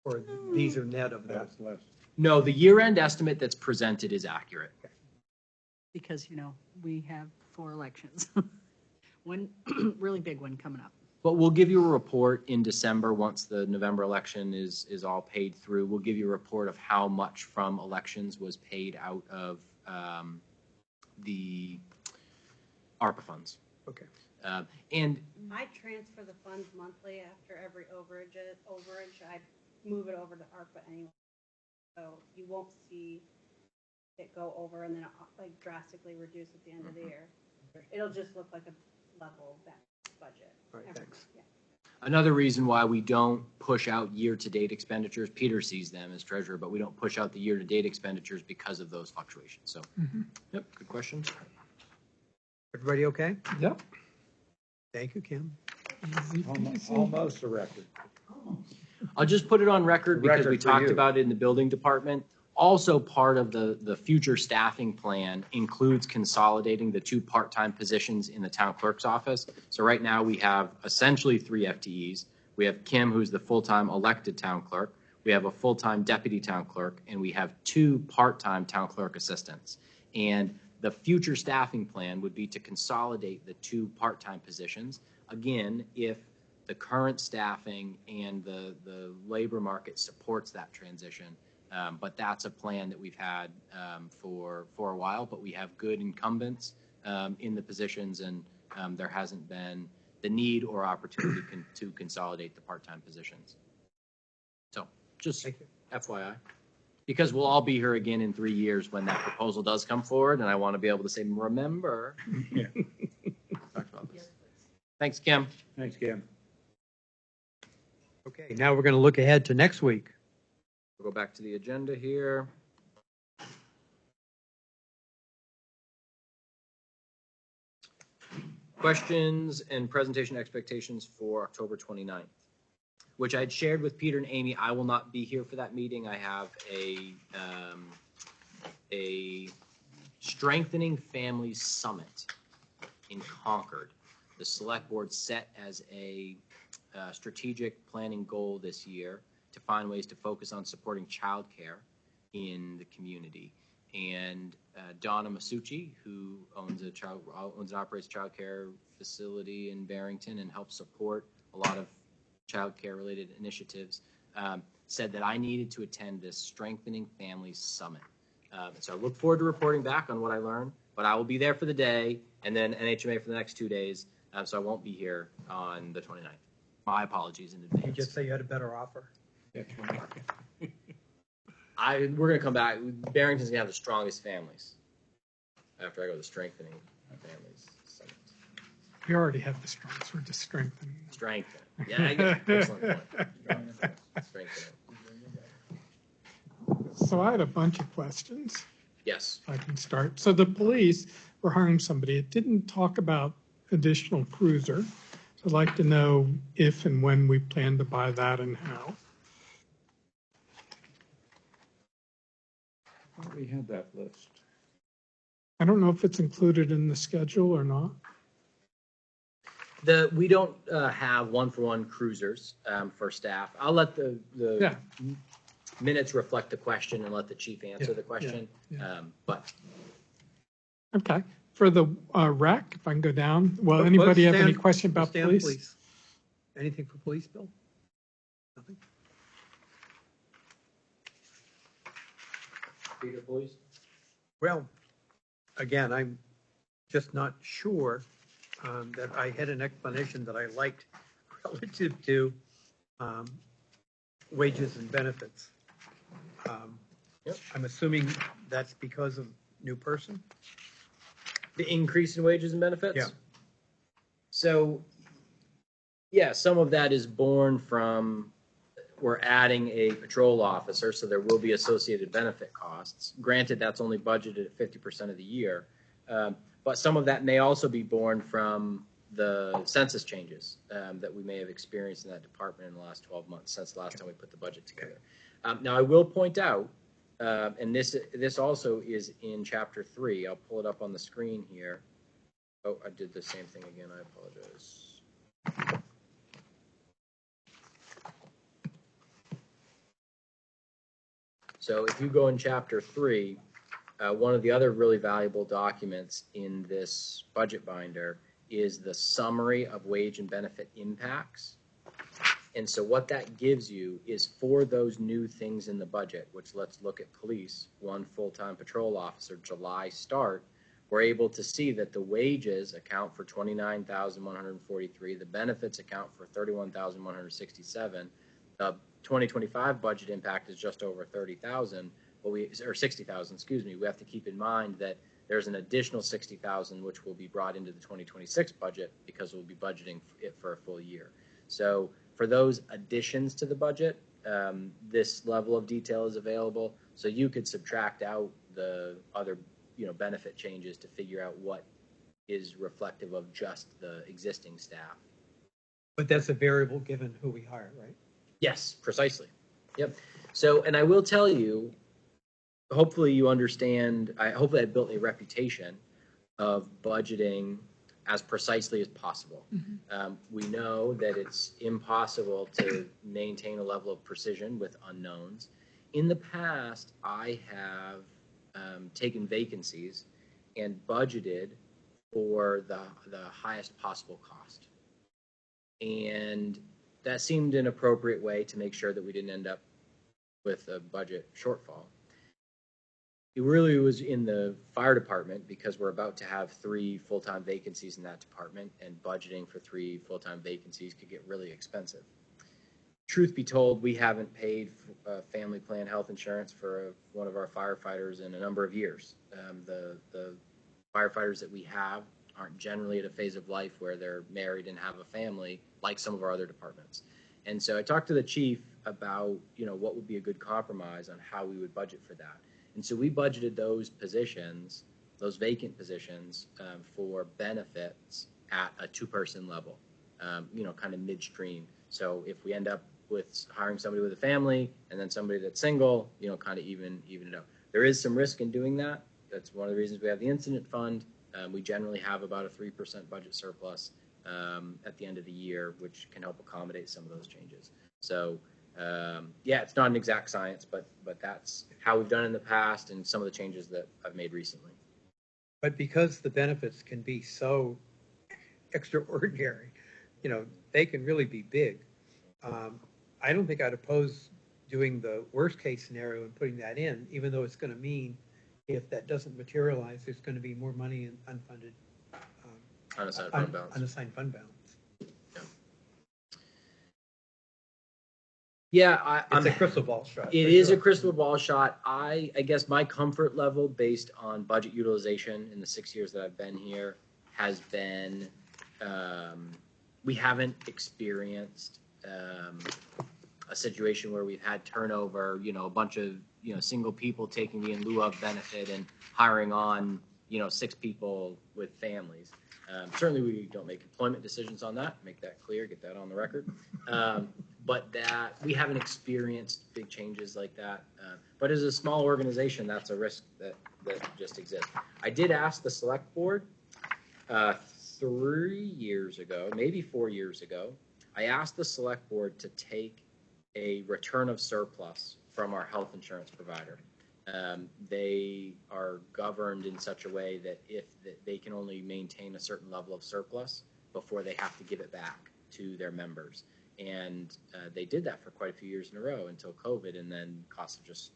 Or these are net of that? That's less. No, the year-end estimate that's presented is accurate. Because, we have 4 elections. One really big one coming up. But we'll give you a report in December once the November election is all paid through. We'll give you a report of how much from elections was paid out of the ARPA funds. Okay. And I transfer the funds monthly after every overage. I move it over to ARPA anyway. So you won't see it go over and then like drastically reduce at the end of the year. It'll just look like a level budget. All right, thanks. Yeah. another reason why we don't push out year-to-date expenditures, Peter sees them as treasurer, but we don't push out the year-to-date expenditures because of those fluctuations. So, yep, good question. Everybody okay? Yep. Thank you, Kim. Easy peasy. Almost a record. I'll just put it on record because we Record for talked you. about it in the building department. Also, part of the future staffing plan includes consolidating the 2 part-time positions in the town clerk's office. So right now, we have essentially 3 FTEs. We have Kim, who's the full-time elected town clerk. We have a full-time deputy town clerk, and we have 2 part-time town clerk assistants. And the future staffing plan would be to consolidate the 2 part-time positions. Again, if the current staffing and the labor market supports that transition. But that's a plan that we've had for a while, but we have good incumbents in the positions, and there hasn't been the need or opportunity to consolidate the part-time positions. So just Thank you. FYI, because we'll all be here again in 3 years when that proposal does come forward, and I want to be able to say, remember. Yeah. Talked about this. Thanks, Kim. Thanks, Kim. Okay, now we're going to look ahead to next week. We'll go back to the agenda here. Questions and presentation expectations for October 29th, which I'd shared with Peter and Amy. I will not be here for that meeting. I have a Strengthening Families Summit in Concord. The select board set as a strategic planning goal this year to find ways to focus on supporting childcare in the community. And Donna Masucci, who owns and operates a childcare facility in Barrington and helps support a lot of childcare related initiatives, said that I needed to attend this Strengthening Families Summit. So I look forward to reporting back on what I learned, but I will be there for the day and then NHMA for the next 2 days. So I won't be here on the 29th. My apologies in advance. You just say you had a better offer. That's right. We're gonna come back. Barrington's gonna have the strongest families after I go to the Strengthening Families Summit. We already have the strengths, we're just strengthening. Strengthen. Yeah, I get it. Excellent point. Strengthening. So I had a bunch of questions. Yes. I can start. So the police were hiring somebody. It didn't talk about additional cruiser. So I'd like to know if and when we plan to buy that and how. We had that list. I don't know if it's included in the schedule or not. We don't have one-for-one cruisers for staff. I'll let the Yeah. minutes reflect the question and let the chief answer Yeah, the question. yeah. But Okay. For the rec, if I can go down. Well, Let's anybody have stay any on- question let's about stay on police? Anything for police, Bill? Nothing? Peter, please. Well, again, I'm just not sure that I had an explanation that I liked relative to wages and benefits. Yep. I'm assuming that's because of new person? The increase in wages and benefits? Yeah. So, yeah, some of that is born from, we're adding a patrol officer, so there will be associated benefit costs. Granted, that's only budgeted at 50% of the year. But some of that may also be born from the census changes that we may have experienced in that department in the last 12 months since the last time we put the budget together. Now, I will point out, and this also is in Chapter 3. I'll pull it up on the screen here. Oh, I did the same thing again. I apologize. So if you go in Chapter 3, one of the other really valuable documents in this budget binder is the summary of wage and benefit impacts. And so what that gives you is for those new things in the budget, which let's look at police, 1 full-time patrol officer, July start, we're able to see that the wages account for 29,143, the benefits account for 31,167. The 2025 budget impact is just over 30,000, or 60,000, excuse me. We have to keep in mind that there's an additional 60,000 which will be brought into the 2026 budget because we'll be budgeting it for a full year. So for those additions to the budget, this level of detail is available. So you could subtract out the other, benefit changes to figure out what is reflective of just the existing staff. But that's a variable given who we hire, right? Yes, precisely. Yep. So, and I will tell you, hopefully you understand, hopefully I built a reputation of budgeting as precisely as possible. We know that it's impossible to maintain a level of precision with unknowns. In the past, I have taken vacancies and budgeted for the highest possible cost. And that seemed an appropriate way to make sure that we didn't end up with a budget shortfall. It really was in the fire department because we're about to have 3 full-time vacancies in that department, and budgeting for 3 full-time vacancies could get really expensive. Truth be told, we haven't paid family plan health insurance for one of our firefighters in a number of years. The firefighters that we have aren't generally at a phase of life where they're married and have a family like some of our other departments. And so I talked to the chief about, what would be a good compromise on how we would budget for that. And so we budgeted those positions, those vacant positions, for benefits at a 2-person level, kind of midstream. So if we end up with hiring somebody with a family and then somebody that's single, kind of even it out. There is some risk in doing that. That's one of the reasons we have the incident fund. We generally have about a 3% budget surplus at the end of the year, which can help accommodate some of those changes. So it's not an exact science, but that's how we've done in the past and some of the changes that I've made recently. But because the benefits can be so extraordinary, they can really be big. I don't think I'd oppose doing the worst case scenario and putting that in, even though it's going to mean if that doesn't materialize, there's going to be more money in unfunded, unassigned fund balance. Unassigned fund balance. Yeah, it's a crystal ball shot. It is a crystal ball shot. I guess my comfort level based on budget utilization in the 6 years that I've been here has been, we haven't experienced a situation where we've had turnover, a bunch of, single people taking the in lieu of benefit and hiring on, 6 people with families. Certainly we don't make employment decisions on that, make that clear, get that on the record. But that we haven't experienced big changes like that. But as a small organization, that's a risk that just exists. I did ask the select board 3 years ago, maybe 4 years ago, I asked the select board to take a return of surplus from our health insurance provider. They are governed in such a way that they can only maintain a certain level of surplus before they have to give it back to their members. And they did that for quite a few years in a row until COVID, and then costs have just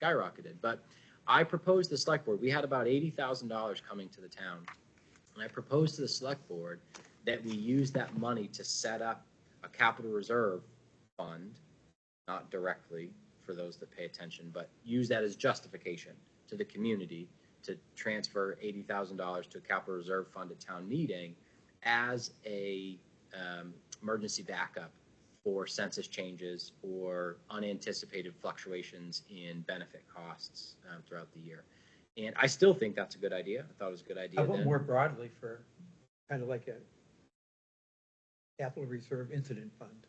skyrocketed. But I proposed to the select board, we had about $80,000 coming to the town. And I proposed to the select board that we use that money to set up a capital reserve fund, not directly for those that pay attention, but use that as justification to the community to transfer $80,000 to a capital reserve fund at town meeting as a emergency backup for census changes or unanticipated fluctuations in benefit costs throughout the year. And I still think that's a good idea. I thought it was a good idea. How about more broadly for kind of like a capital reserve incident fund?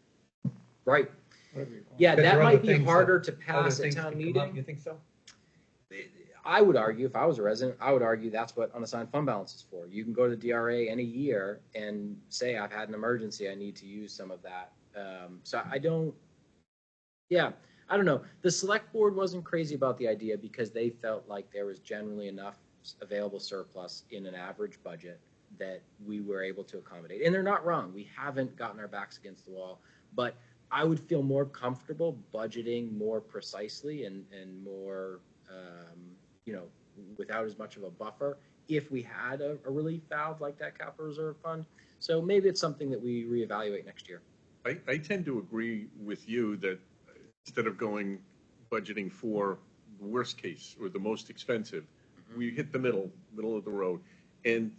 Right. Yeah, that might be harder to pass at town town meeting. meeting. You think so? I would argue, if I was a resident, I would argue that's what unassigned fund balance is for. You can go to the DRA any year and say, I've had an emergency, I need to use some of that. So I don't know. The select board wasn't crazy about the idea because they felt like there was generally enough available surplus in an average budget that we were able to accommodate. And they're not wrong. We haven't gotten our backs against the wall, but I would feel more comfortable budgeting more precisely and more, without as much of a buffer if we had a relief valve like that capital reserve fund. So maybe it's something that we reevaluate next year. I tend to agree with you that instead of budgeting for the worst case or the most expensive, we hit the middle of the road. And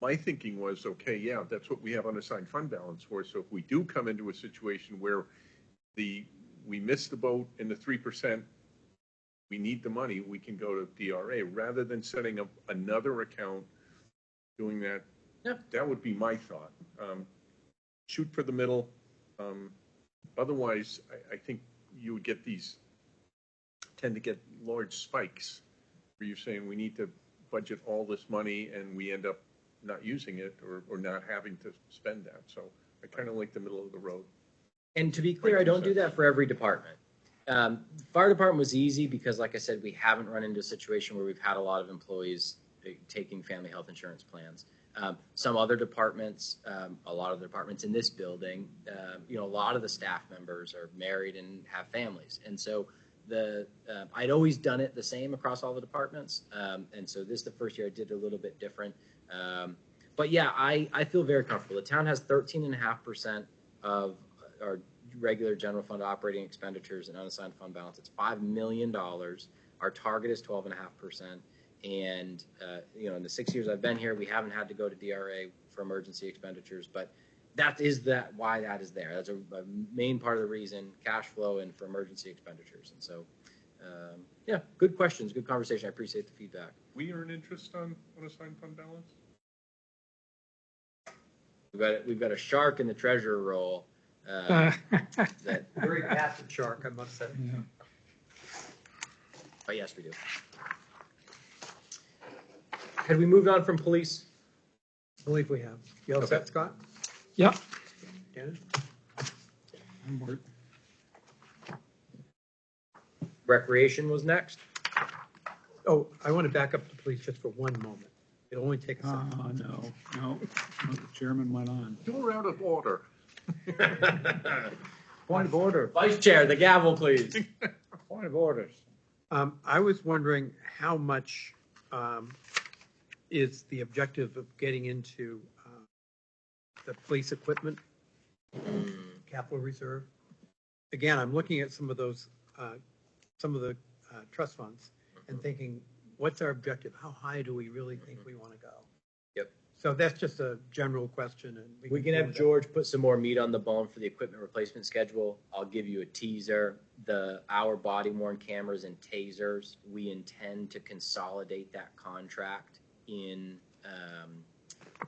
my thinking was, okay, yeah, that's what we have unassigned fund balance for. So if we do come into a situation where we miss the boat in the 3%, we need the money, we can go to DRA rather than setting up another account, doing that. Yeah. That would be my thought. Shoot for the middle. Otherwise, I think you would tend to get large spikes where you're saying we need to budget all this money and we end up not using it or not having to spend that. So I kind of like the middle of the road. And to be clear, I don't do that for every department. Fire department was easy because, like I said, we haven't run into a situation where we've had a lot of employees taking family health insurance plans. Some other departments, a lot of the departments in this building, a lot of the staff members are married and have families. And so I'd always done it the same across all the departments. And so this is the first year I did it a little bit different. But yeah, I feel very comfortable. The town has 13.5% of our regular general fund operating expenditures and unassigned fund balance. It's $5 million. Our target is 12.5%. And, in the 6 years I've been here, we haven't had to go to DRA for emergency expenditures, but why that is there. That's a main part of the reason, cash flow and for emergency expenditures. And so, good questions, good conversation. I appreciate the feedback. We earn interest on unassigned fund balance? We've got a shark in the treasurer role. That, Very active shark, I must say. but yes, we do. Had we moved on from police? I believe we have. You all set, Scott? Yep. Dennis? Recreation was next. Oh, I want to back up the police just for one moment. It'll only take a second. No, the chairman went on. You're out of order. Point of order, Vice Chair, the gavel, please. point of orders. I was wondering how much is the objective of getting into the police equipment capital reserve? Again, I'm looking at some of the trust funds and thinking, what's our objective? How high do we really think we want to go? Yep. So that's just a general question. And We can have George put some more meat on the bone for the equipment replacement schedule. I'll give you a teaser. Our body-worn cameras and tasers, we intend to consolidate that contract in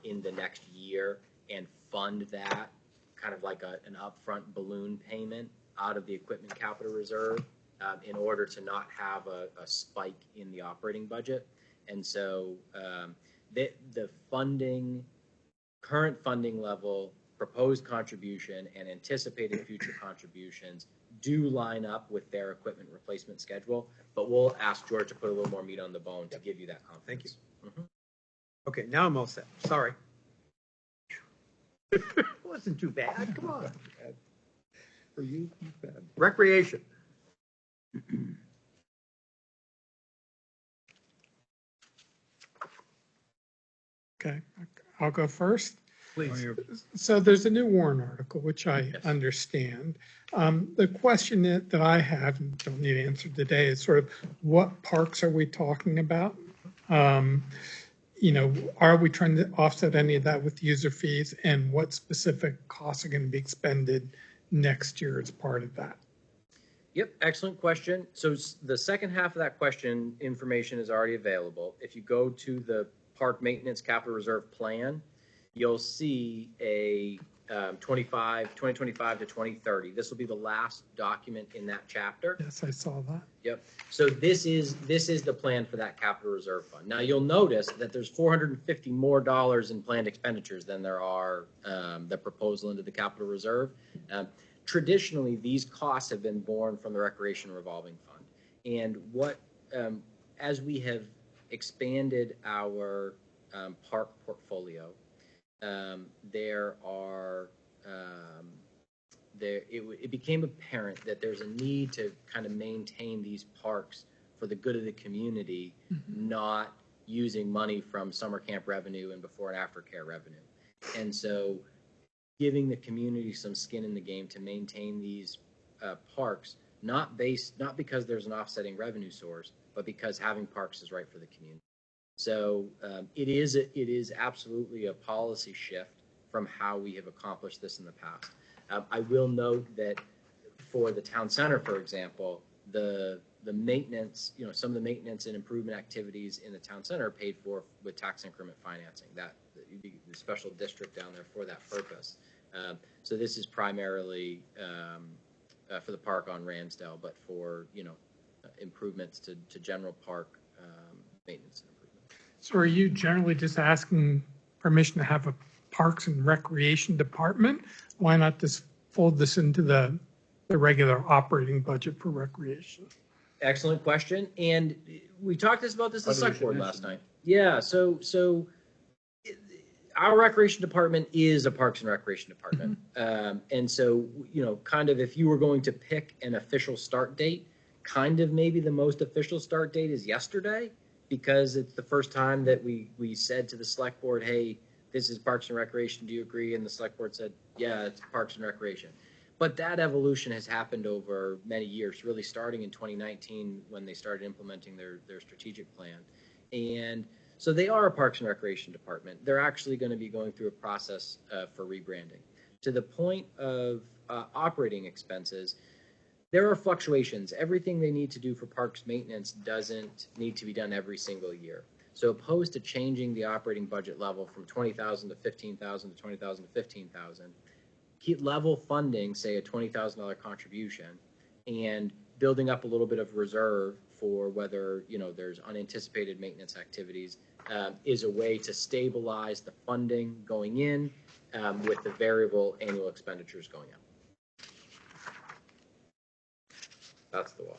the next year and fund that kind of like an upfront balloon payment out of the equipment capital reserve in order to not have a spike in the operating budget. And so the current funding level, proposed contribution, and anticipated future contributions do line up with their equipment replacement schedule, but we'll ask George to put a little more meat on the bone to give you that confidence. Thank you. Mm-hmm. Okay, now I'm all set. Sorry. It wasn't too bad. Come on. For you, bad. Recreation. Okay, I'll go first. Please. So there's a new warrant article, which I Yes. understand. The question that I have, and don't need answered today, is sort of what parks are we talking about? Are we trying to offset any of that with user fees, and what specific costs are going to be expended next year as part of that? Yep, excellent question. So the second half of that question, information is already available. If you go to the Park Maintenance Capital Reserve Plan, you'll see a 2025 to 2030. This will be the last document in that chapter. Yes, I saw that. Yep. So this is the plan for that capital reserve fund. Now you'll notice that there's $450 more in planned expenditures than there are the proposal into the capital reserve. Traditionally, these costs have been borne from the recreation revolving fund. And as we have expanded our park portfolio, it became apparent that there's a need to kind of maintain these parks for the good of the community, not using money from summer camp revenue and before and after care revenue. And so giving the community some skin in the game to maintain these parks, not because there's an offsetting revenue source, but because having parks is right for the community. So it is absolutely a policy shift from how we have accomplished this in the past. I will note that for the town center, for example, the maintenance, some of the maintenance and improvement activities in the town center are paid for with tax increment financing. That the special district down there for that purpose. So this is primarily for the park on Ransdale, but for improvements to general park maintenance and improvement. So are you generally just asking permission to have a Parks and Recreation Department? Why not just fold this into the regular operating budget for recreation? Excellent question. And we talked about this at the select board last night. Yeah. So our recreation department is a Parks and Recreation department. And so, kind of if you were going to pick an official start date, kind of maybe the most official start date is yesterday, because it's the first time that we said to the select board, hey, this is Parks and Recreation, do you agree? And the select board said, yeah, it's Parks and Recreation. But that evolution has happened over many years, really starting in 2019 when they started implementing their strategic plan. And so they are a Parks and Recreation department. They're actually going to be going through a process for rebranding. To the point of operating expenses, there are fluctuations. Everything they need to do for parks maintenance doesn't need to be done every single year. So opposed to changing the operating budget level from 20,000 to 15,000 to 20,000 to 15,000, keep level funding, say a $20,000 contribution, and building up a little bit of reserve for whether there's unanticipated maintenance activities is a way to stabilize the funding going in with the variable annual expenditures going out. That's the why.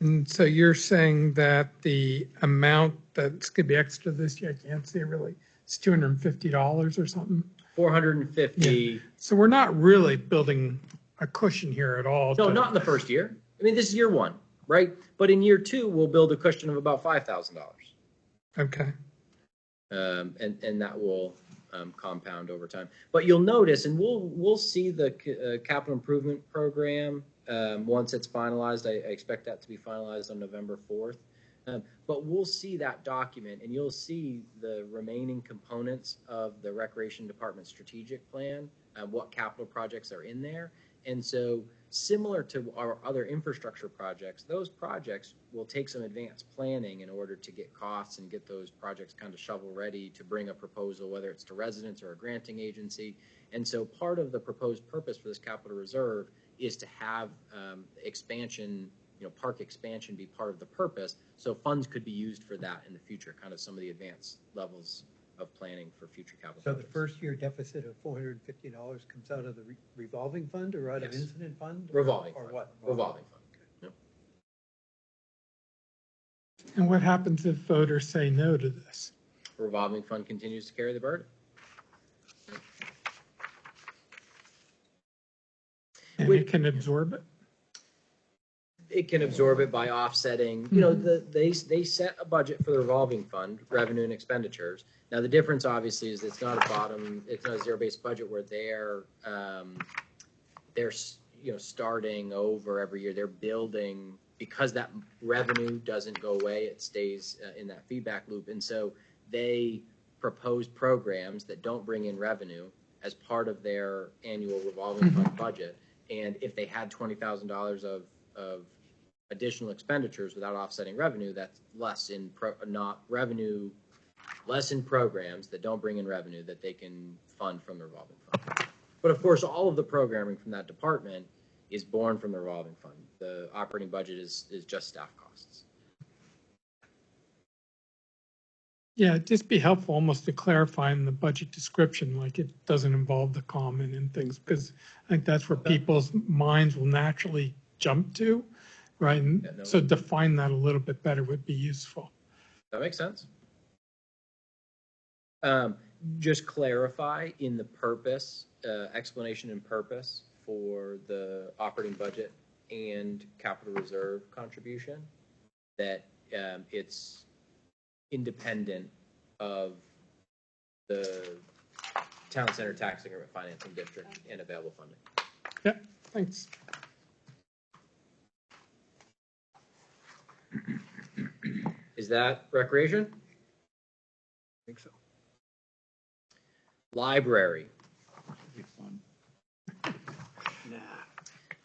And so you're saying that the amount that's going to be extra this year, I can't see it really, it's $250 or something? 450. Yeah. So we're not really building a cushion here at all. No, not in the first year. I mean, this is year one, right? But in year two, we'll build a cushion of about $5,000. Okay. And that will compound over time. But you'll notice, and we'll see the capital improvement program once it's finalized. I expect that to be finalized on November 4th. But we'll see that document, and you'll see the remaining components of the Recreation Department strategic plan, what capital projects are in there. And so similar to our other infrastructure projects, those projects will take some advanced planning in order to get costs and get those projects kind of shovel ready to bring a proposal, whether it's to residents or a granting agency. And so part of the proposed purpose for this capital reserve is to have expansion, park expansion be part of the purpose. So funds could be used for that in the future, kind of some of the advanced levels of planning for future capital So projects. the first year deficit of $450 comes out of the revolving fund or out of Yes. incident fund? Revolving Or fund. what? Revolving fund. Yep. And what happens if voters say no to this? Revolving fund continues to carry the burden. And it can absorb it? It can absorb it by offsetting, they set a budget for the revolving fund, revenue and expenditures. Now, the difference obviously is it's not a zero-based budget where they're starting over every year. They're building, because that revenue doesn't go away, it stays in that feedback loop. And so they propose programs that don't bring in revenue as part of their annual revolving fund budget. And if they had $20,000 of additional expenditures without offsetting revenue, that's less in programs that don't bring in revenue that they can fund from the revolving fund. But of course, all of the programming from that department is born from the revolving fund. The operating budget is just staff costs. Yeah, it'd just be helpful almost to clarify in the budget description, like it doesn't involve the common and things, because I think that's where people's minds will naturally jump to, right? And so define that a little bit better would be useful. That makes sense. Just clarify in the purpose, explanation and purpose for the operating budget and capital reserve contribution that it's independent of the town center tax increment financing district and available funding. Yeah, thanks. Is that recreation? I think so. Library. Be fun. Nah.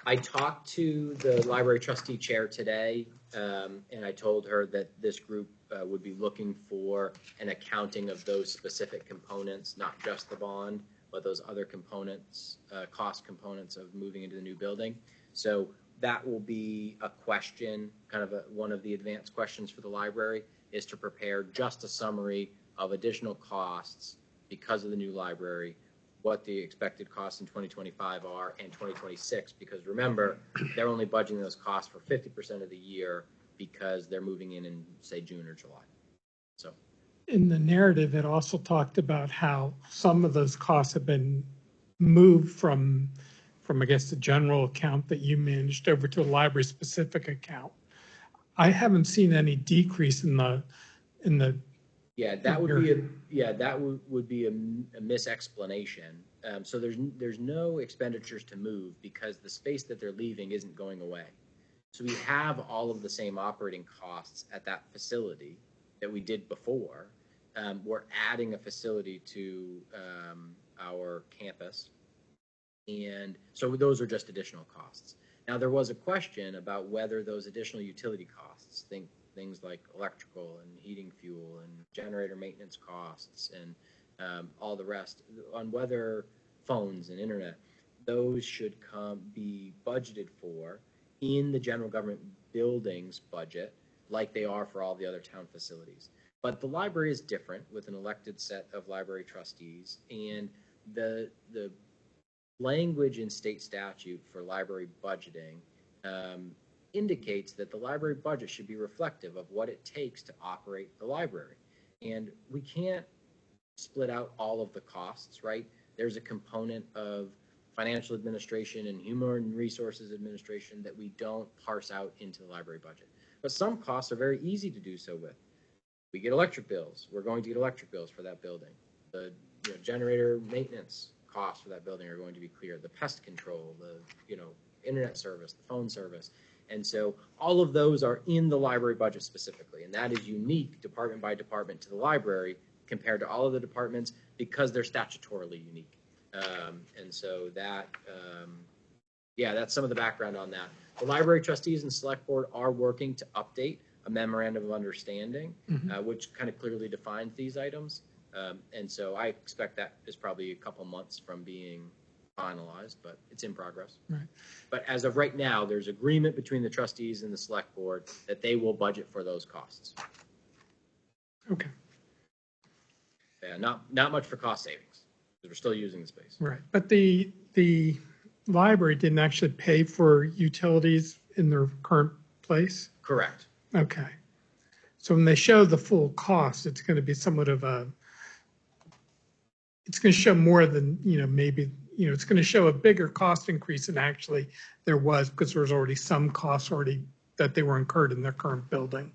I talked to the library trustee chair today, and I told her that this group would be looking for an accounting of those specific components, not just the bond, but those other components, cost components of moving into the new building. So that will be a question, kind of one of the advanced questions for the library, is to prepare just a summary of additional costs because of the new library, what the expected costs in 2025 are and 2026, because remember, they're only budgeting those costs for 50% of the year because they're moving in, say, June or July. So In the narrative, it also talked about how some of those costs have been moved from I guess, the general account that you managed over to a library-specific account. I haven't seen any decrease in the. yeah, that would be would be a misexplanation. So there's no expenditures to move because the space that they're leaving isn't going away. So we have all of the same operating costs at that facility that we did before. We're adding a facility to our campus. And so those are just additional costs. Now, there was a question about whether those additional utility costs, things like electrical and heating fuel and generator maintenance costs and all the rest, on whether phones and internet, those should be budgeted for in the general government buildings budget like they are for all the other town facilities. But the library is different with an elected set of library trustees, and the language in state statute for library budgeting indicates that the library budget should be reflective of what it takes to operate the library. And we can't split out all of the costs, right? There's a component of financial administration and human resources administration that we don't parse out into the library budget. But some costs are very easy to do so with. We get electric bills. We're going to get electric bills for that building. The generator maintenance costs for that building are going to be clear. The pest control, the internet service, the phone service. And so all of those are in the library budget specifically. And that is unique department by department to the library compared to all of the departments because they're statutorily unique. And so that, that's some of the background on that. The library trustees and select board are working to update a memorandum of understanding, which kind of clearly defines these items. And so I expect that is probably a couple months from being finalized, but it's in progress. Right. But as of right now, there's agreement between the trustees and the select board that they will budget for those costs. Okay. Yeah, not much for cost savings because we're still using the space. Right. But the library didn't actually pay for utilities in their current place? Correct. Okay. So when they show the full cost, it's going to be somewhat of it's going to show more than, maybe, it's going to show a bigger cost increase than actually there was because there was already some costs already that they were incurred in their current building.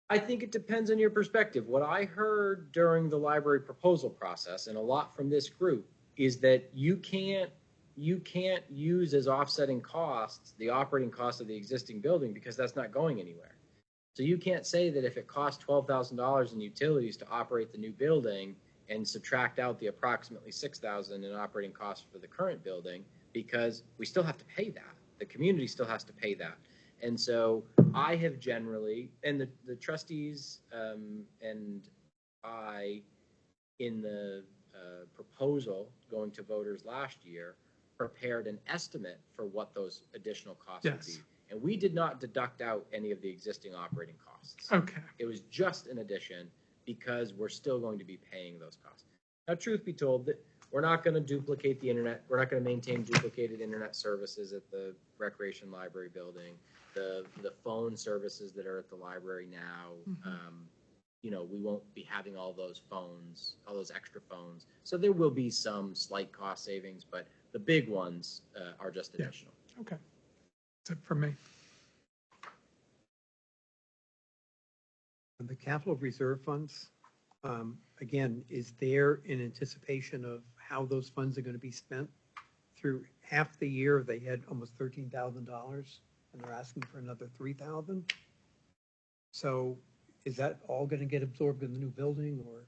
I think it depends on your perspective. What I heard during the library proposal process, and a lot from this group, is that you can't use as offsetting costs the operating costs of the existing building because that's not going anywhere. So you can't say that if it costs $12,000 in utilities to operate the new building and subtract out the approximately $6,000 in operating costs for the current building, because we still have to pay that. The community still has to pay that. And so I have generally, and the trustees and I, in the proposal going to voters last year, prepared an estimate for what those additional costs would be. And we did not deduct out any of the existing operating costs. Okay. It was just an addition because we're still going to be paying those costs. Now, truth be told, that we're not going to duplicate the internet. We're not going to maintain duplicated internet services at the recreation library building. The phone services that are at the library now, we won't be having all those phones, all those extra phones. So there will be some slight cost savings, but the big ones are just additional. Okay. That's it for me. The capital reserve funds, again, is there in anticipation of how those funds are going to be spent? Through half the year, they had almost $13,000, and they're asking for another 3,000. So is that all going to get absorbed in the new building, or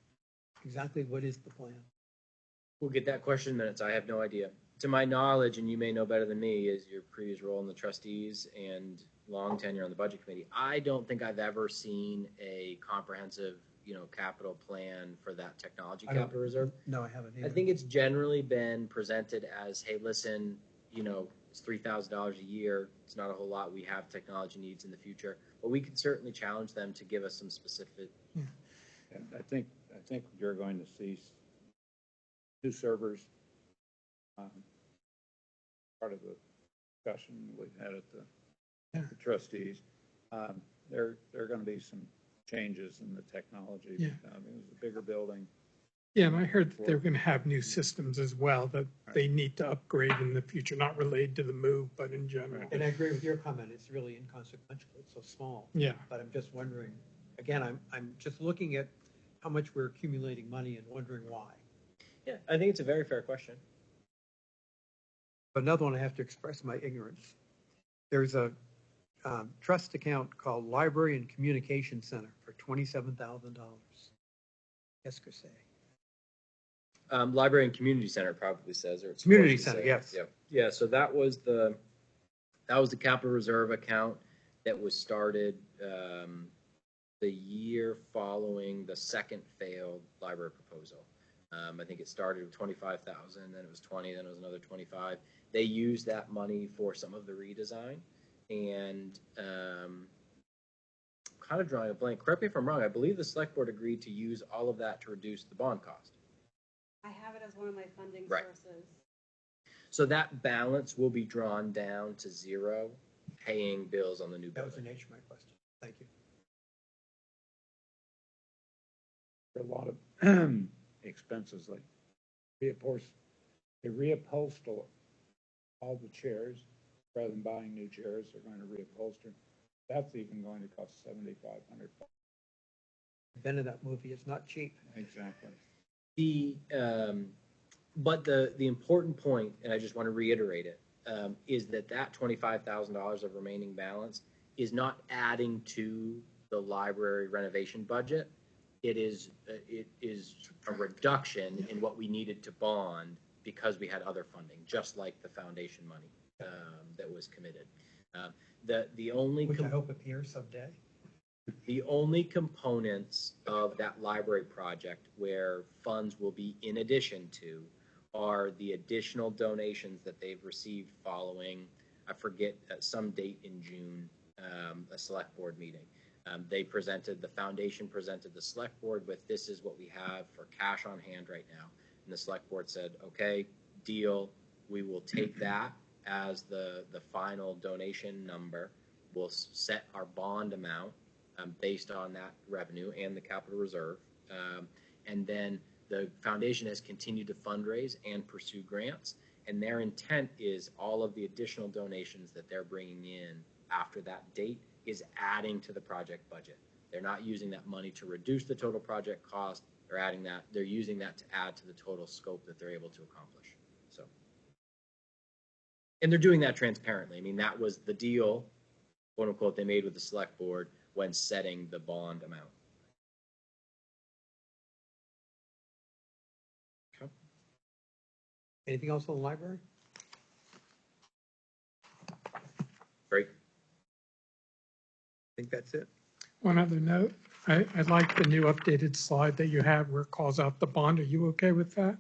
exactly what is the plan? We'll get that question in minutes. I have no idea. To my knowledge, and you may know better than me, is your previous role in the trustees and long tenure on the budget committee. I don't think I've ever seen a comprehensive, capital plan for that technology I don't- capital reserve. No, I haven't I either. think it's generally been presented as, hey, listen, it's $3,000 a year. It's not a whole lot. We have technology needs in the future, but we could certainly challenge them to give us some specific. And I think you're going to see two servers. Part of the discussion we had at the trustees. There are going to be some changes in the technology. Yeah. It was a bigger building. Yeah, and I heard that they're going to have new systems as well that they need to upgrade in the future, not related to the move, but in general. And I agree with your comment, it's really inconsequential, it's so small. Yeah. But I'm just wondering, again, I'm just looking at how much we're accumulating money and wondering why. Yeah, I think it's a very fair question. But another one, I have to express my ignorance. There's a trust account called Library and Communication Center for $27,000. Qu'est-ce que c'est? Library and community center probably says, or it's Community supposed to center, say. yes. Yeah. So that was the capital reserve account that was started the year following the second failed library proposal. I think it started with 25,000, then it was 20, then it was another 25. They used that money for some of the redesign, and kind of drawing a blank. Correct me if I'm wrong. I believe the select board agreed to use all of that to reduce the bond cost. I have it as one of my funding Right. sources. So that balance will be drawn down to zero, paying bills on the new That was the building. nature of my question. Thank you. A lot of expenses like they reupholster all the chairs rather than buying new chairs. They're going to reupholster. That's even going to cost $7,500. Been in that movie, it's not cheap. Exactly. But the important point, and I just want to reiterate it, is that $25,000 of remaining balance is not adding to the library renovation budget. It is a reduction in what we needed to bond because we had other funding, just like the foundation money that was committed. The only Which I hope appears someday. The only components of that library project where funds will be in addition to are the additional donations that they've received following, I forget, some date in June, a select board meeting. The foundation presented the select board with, this is what we have for cash on hand right now. And the select board said, okay, deal. We will take that as the final donation number. We'll set our bond amount based on that revenue and the capital reserve. And then the foundation has continued to fundraise and pursue grants. And their intent is all of the additional donations that they're bringing in after that date is adding to the project budget. They're not using that money to reduce the total project cost. They're using that to add to the total scope that they're able to accomplish. So, and they're doing that transparently. I mean, that was the deal, quote unquote, they made with the select board when setting the bond amount. Okay. Anything else on the library? Great. I think that's it. One other note, I like the new updated slide that you have where it calls out the bond. Are you okay with that?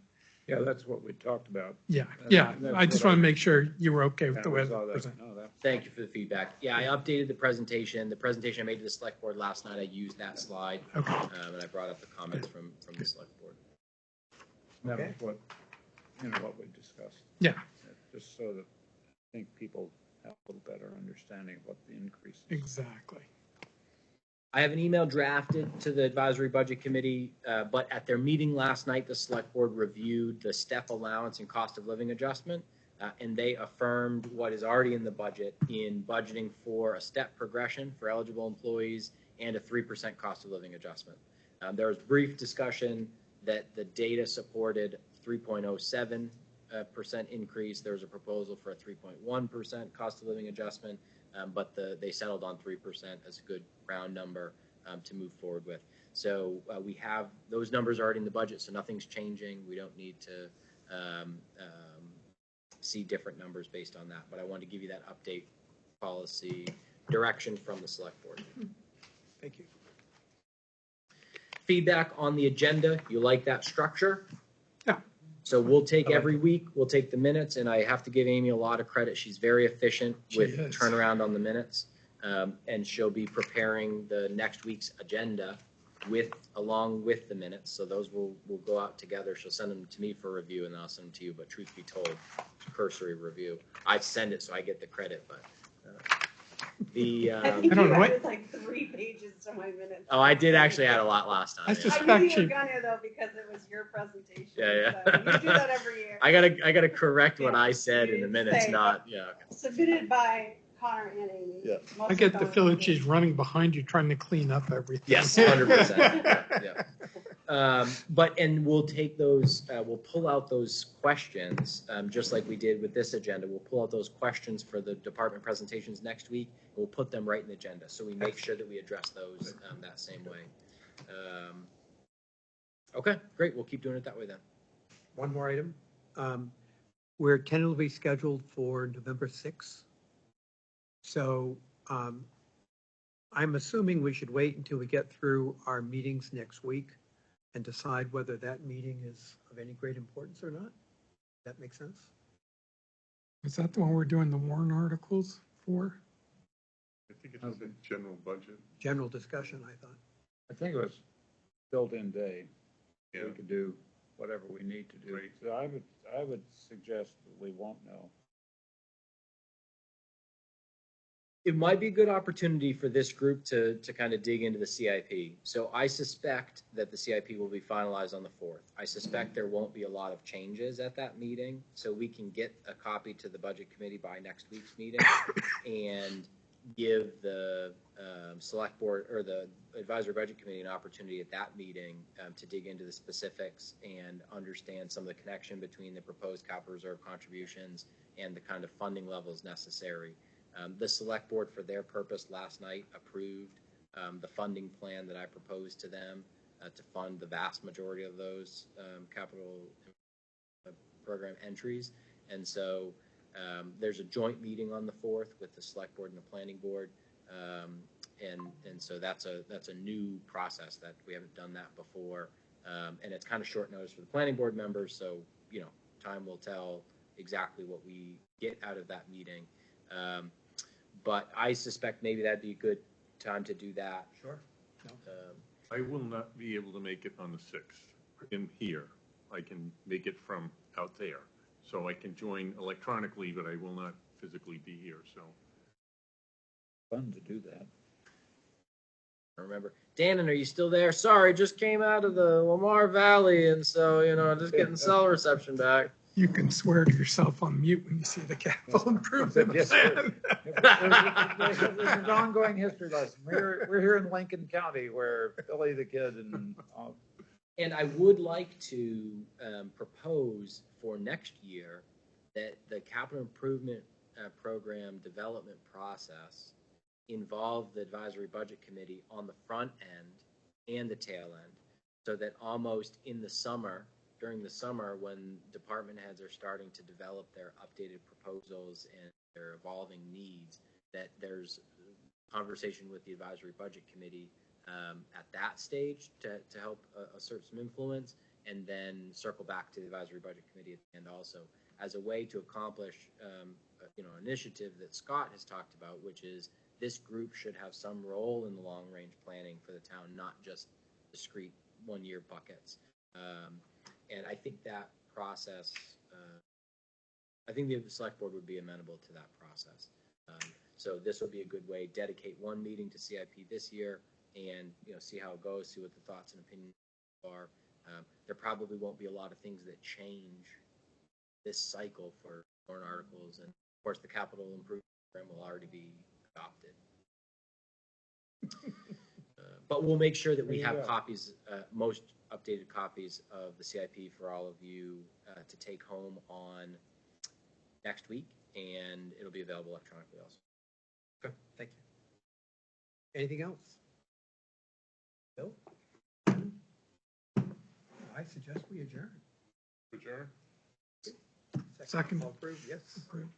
Yeah, that's what we talked about. Yeah, That's- yeah. that's I just what want to make sure you were okay with That the way was all it that. was presented. No, that- Thank you for the feedback. Yeah, I updated the presentation. The presentation I made to the select board last night, I used that slide. Okay. And I brought up the comments from the select board. That Okay. was what we discussed. Yeah, Just so that I think people have a little better understanding of what the increase is. exactly. I have an email drafted to the advisory budget committee, but at their meeting last night, the select board reviewed the step allowance and cost of living adjustment, and they affirmed what is already in the budget in budgeting for a step progression for eligible employees and a 3% cost of living adjustment. There was brief discussion that the data supported 3.07% increase. There was a proposal for a 3.1% cost of living adjustment, but they settled on 3% as a good round number to move forward with. So we have those numbers already in the budget, so nothing's changing. We don't need to see different numbers based on that. But I wanted to give you that update policy direction from the select board. Thank you. Feedback on the agenda. You like that structure? Yeah. So we'll take I like every week, we'll take the minutes, and I have to give Amy a lot of credit. She's very efficient with She is. turnaround on the minutes. And she'll be preparing the next week's agenda along with the minutes. So those will go out together. She'll send them to me for review, and then I'll send them to you. But truth be told, it's a cursory review. I send it so I get the credit, but I think I don't you know what- added like 3 pages to my minutes. oh, I did actually add a lot last time. I yeah. suspect I knew you she- were gonna though, because it was your presentation. Yeah. So you do that every year. I gotta correct what I said in the minutes, Say- not, yeah. Submitted by Connor and Amy. Yeah. Most I get of the them- feeling she's running behind you, trying to clean up everything. Yes, 100%. Yeah. And we'll take those, we'll pull out those questions, just like we did with this agenda. We'll pull out those questions for the department presentations next week. And we'll put them right in the agenda. So we make sure that we address those that same way. Okay, great. We'll keep doing it that way then. One more item. We're tentatively scheduled for November 6th. So I'm assuming we should wait until we get through our meetings next week and decide whether that meeting is of any great importance or not. That makes sense? Is that the one we're doing the warrant articles for? I think it's a general budget. General discussion, I thought. I think it was built-in day. Yeah. We could do whatever we need to do. Right. So I would suggest that we won't know. It might be a good opportunity for this group to kind of dig into the CIP. So I suspect that the CIP will be finalized on the 4th. I suspect there won't be a lot of changes at that meeting, so we can get a copy to the budget committee by next week's meeting and give the select board or the advisory budget committee an opportunity at that meeting to dig into the specifics and understand some of the connection between the proposed capital reserve contributions and the kind of funding levels necessary. The select board, for their purpose, last night approved the funding plan that I proposed to them to fund the vast majority of those capital program entries. And so there's a joint meeting on the 4th with the select board and the planning board. And so that's a new process that we haven't done that before. And it's kind of short notice for the planning board members. So, time will tell exactly what we get out of that meeting. But I suspect maybe that'd be a good time to do that. Sure. I will not be able to make it on the 6th in here. I can make it from out there. So I can join electronically, but I will not physically be here, so. Fun to do that. I remember, Dannon, are you still there? Sorry, just came out of the Lamar Valley, and so, just getting cell reception back. You can swear to yourself on mute when you see the capital improvement Yes, plan. There's an ongoing history lesson. We're here in Lincoln County where Billy the Kid and And I would like to propose for next year that the capital improvement program development process involve the advisory budget committee on the front end and the tail end, so that almost in the summer, during the summer, when department heads are starting to develop their updated proposals and their evolving needs, that there's conversation with the advisory budget committee at that stage to help assert some influence, and then circle back to the advisory budget committee at the end also, as a way to accomplish an initiative that Scott has talked about, which is this group should have some role in the long-range planning for the town, not just discrete one-year buckets. And I think that process, I think the select board would be amenable to that process. So this would be a good way, dedicate one meeting to CIP this year and, see how it goes, see what the thoughts and opinions are. There probably won't be a lot of things that change this cycle for warrant articles. And of course, the capital improvement program will already be adopted. But we'll make sure that we There you have go. copies, most updated copies of the CIP for all of you to take home on next week, and it'll be available electronically also. Okay, thank you. Anything else? Bill? I suggest we adjourn. Adjourn? Second. All approved, yes. Approved.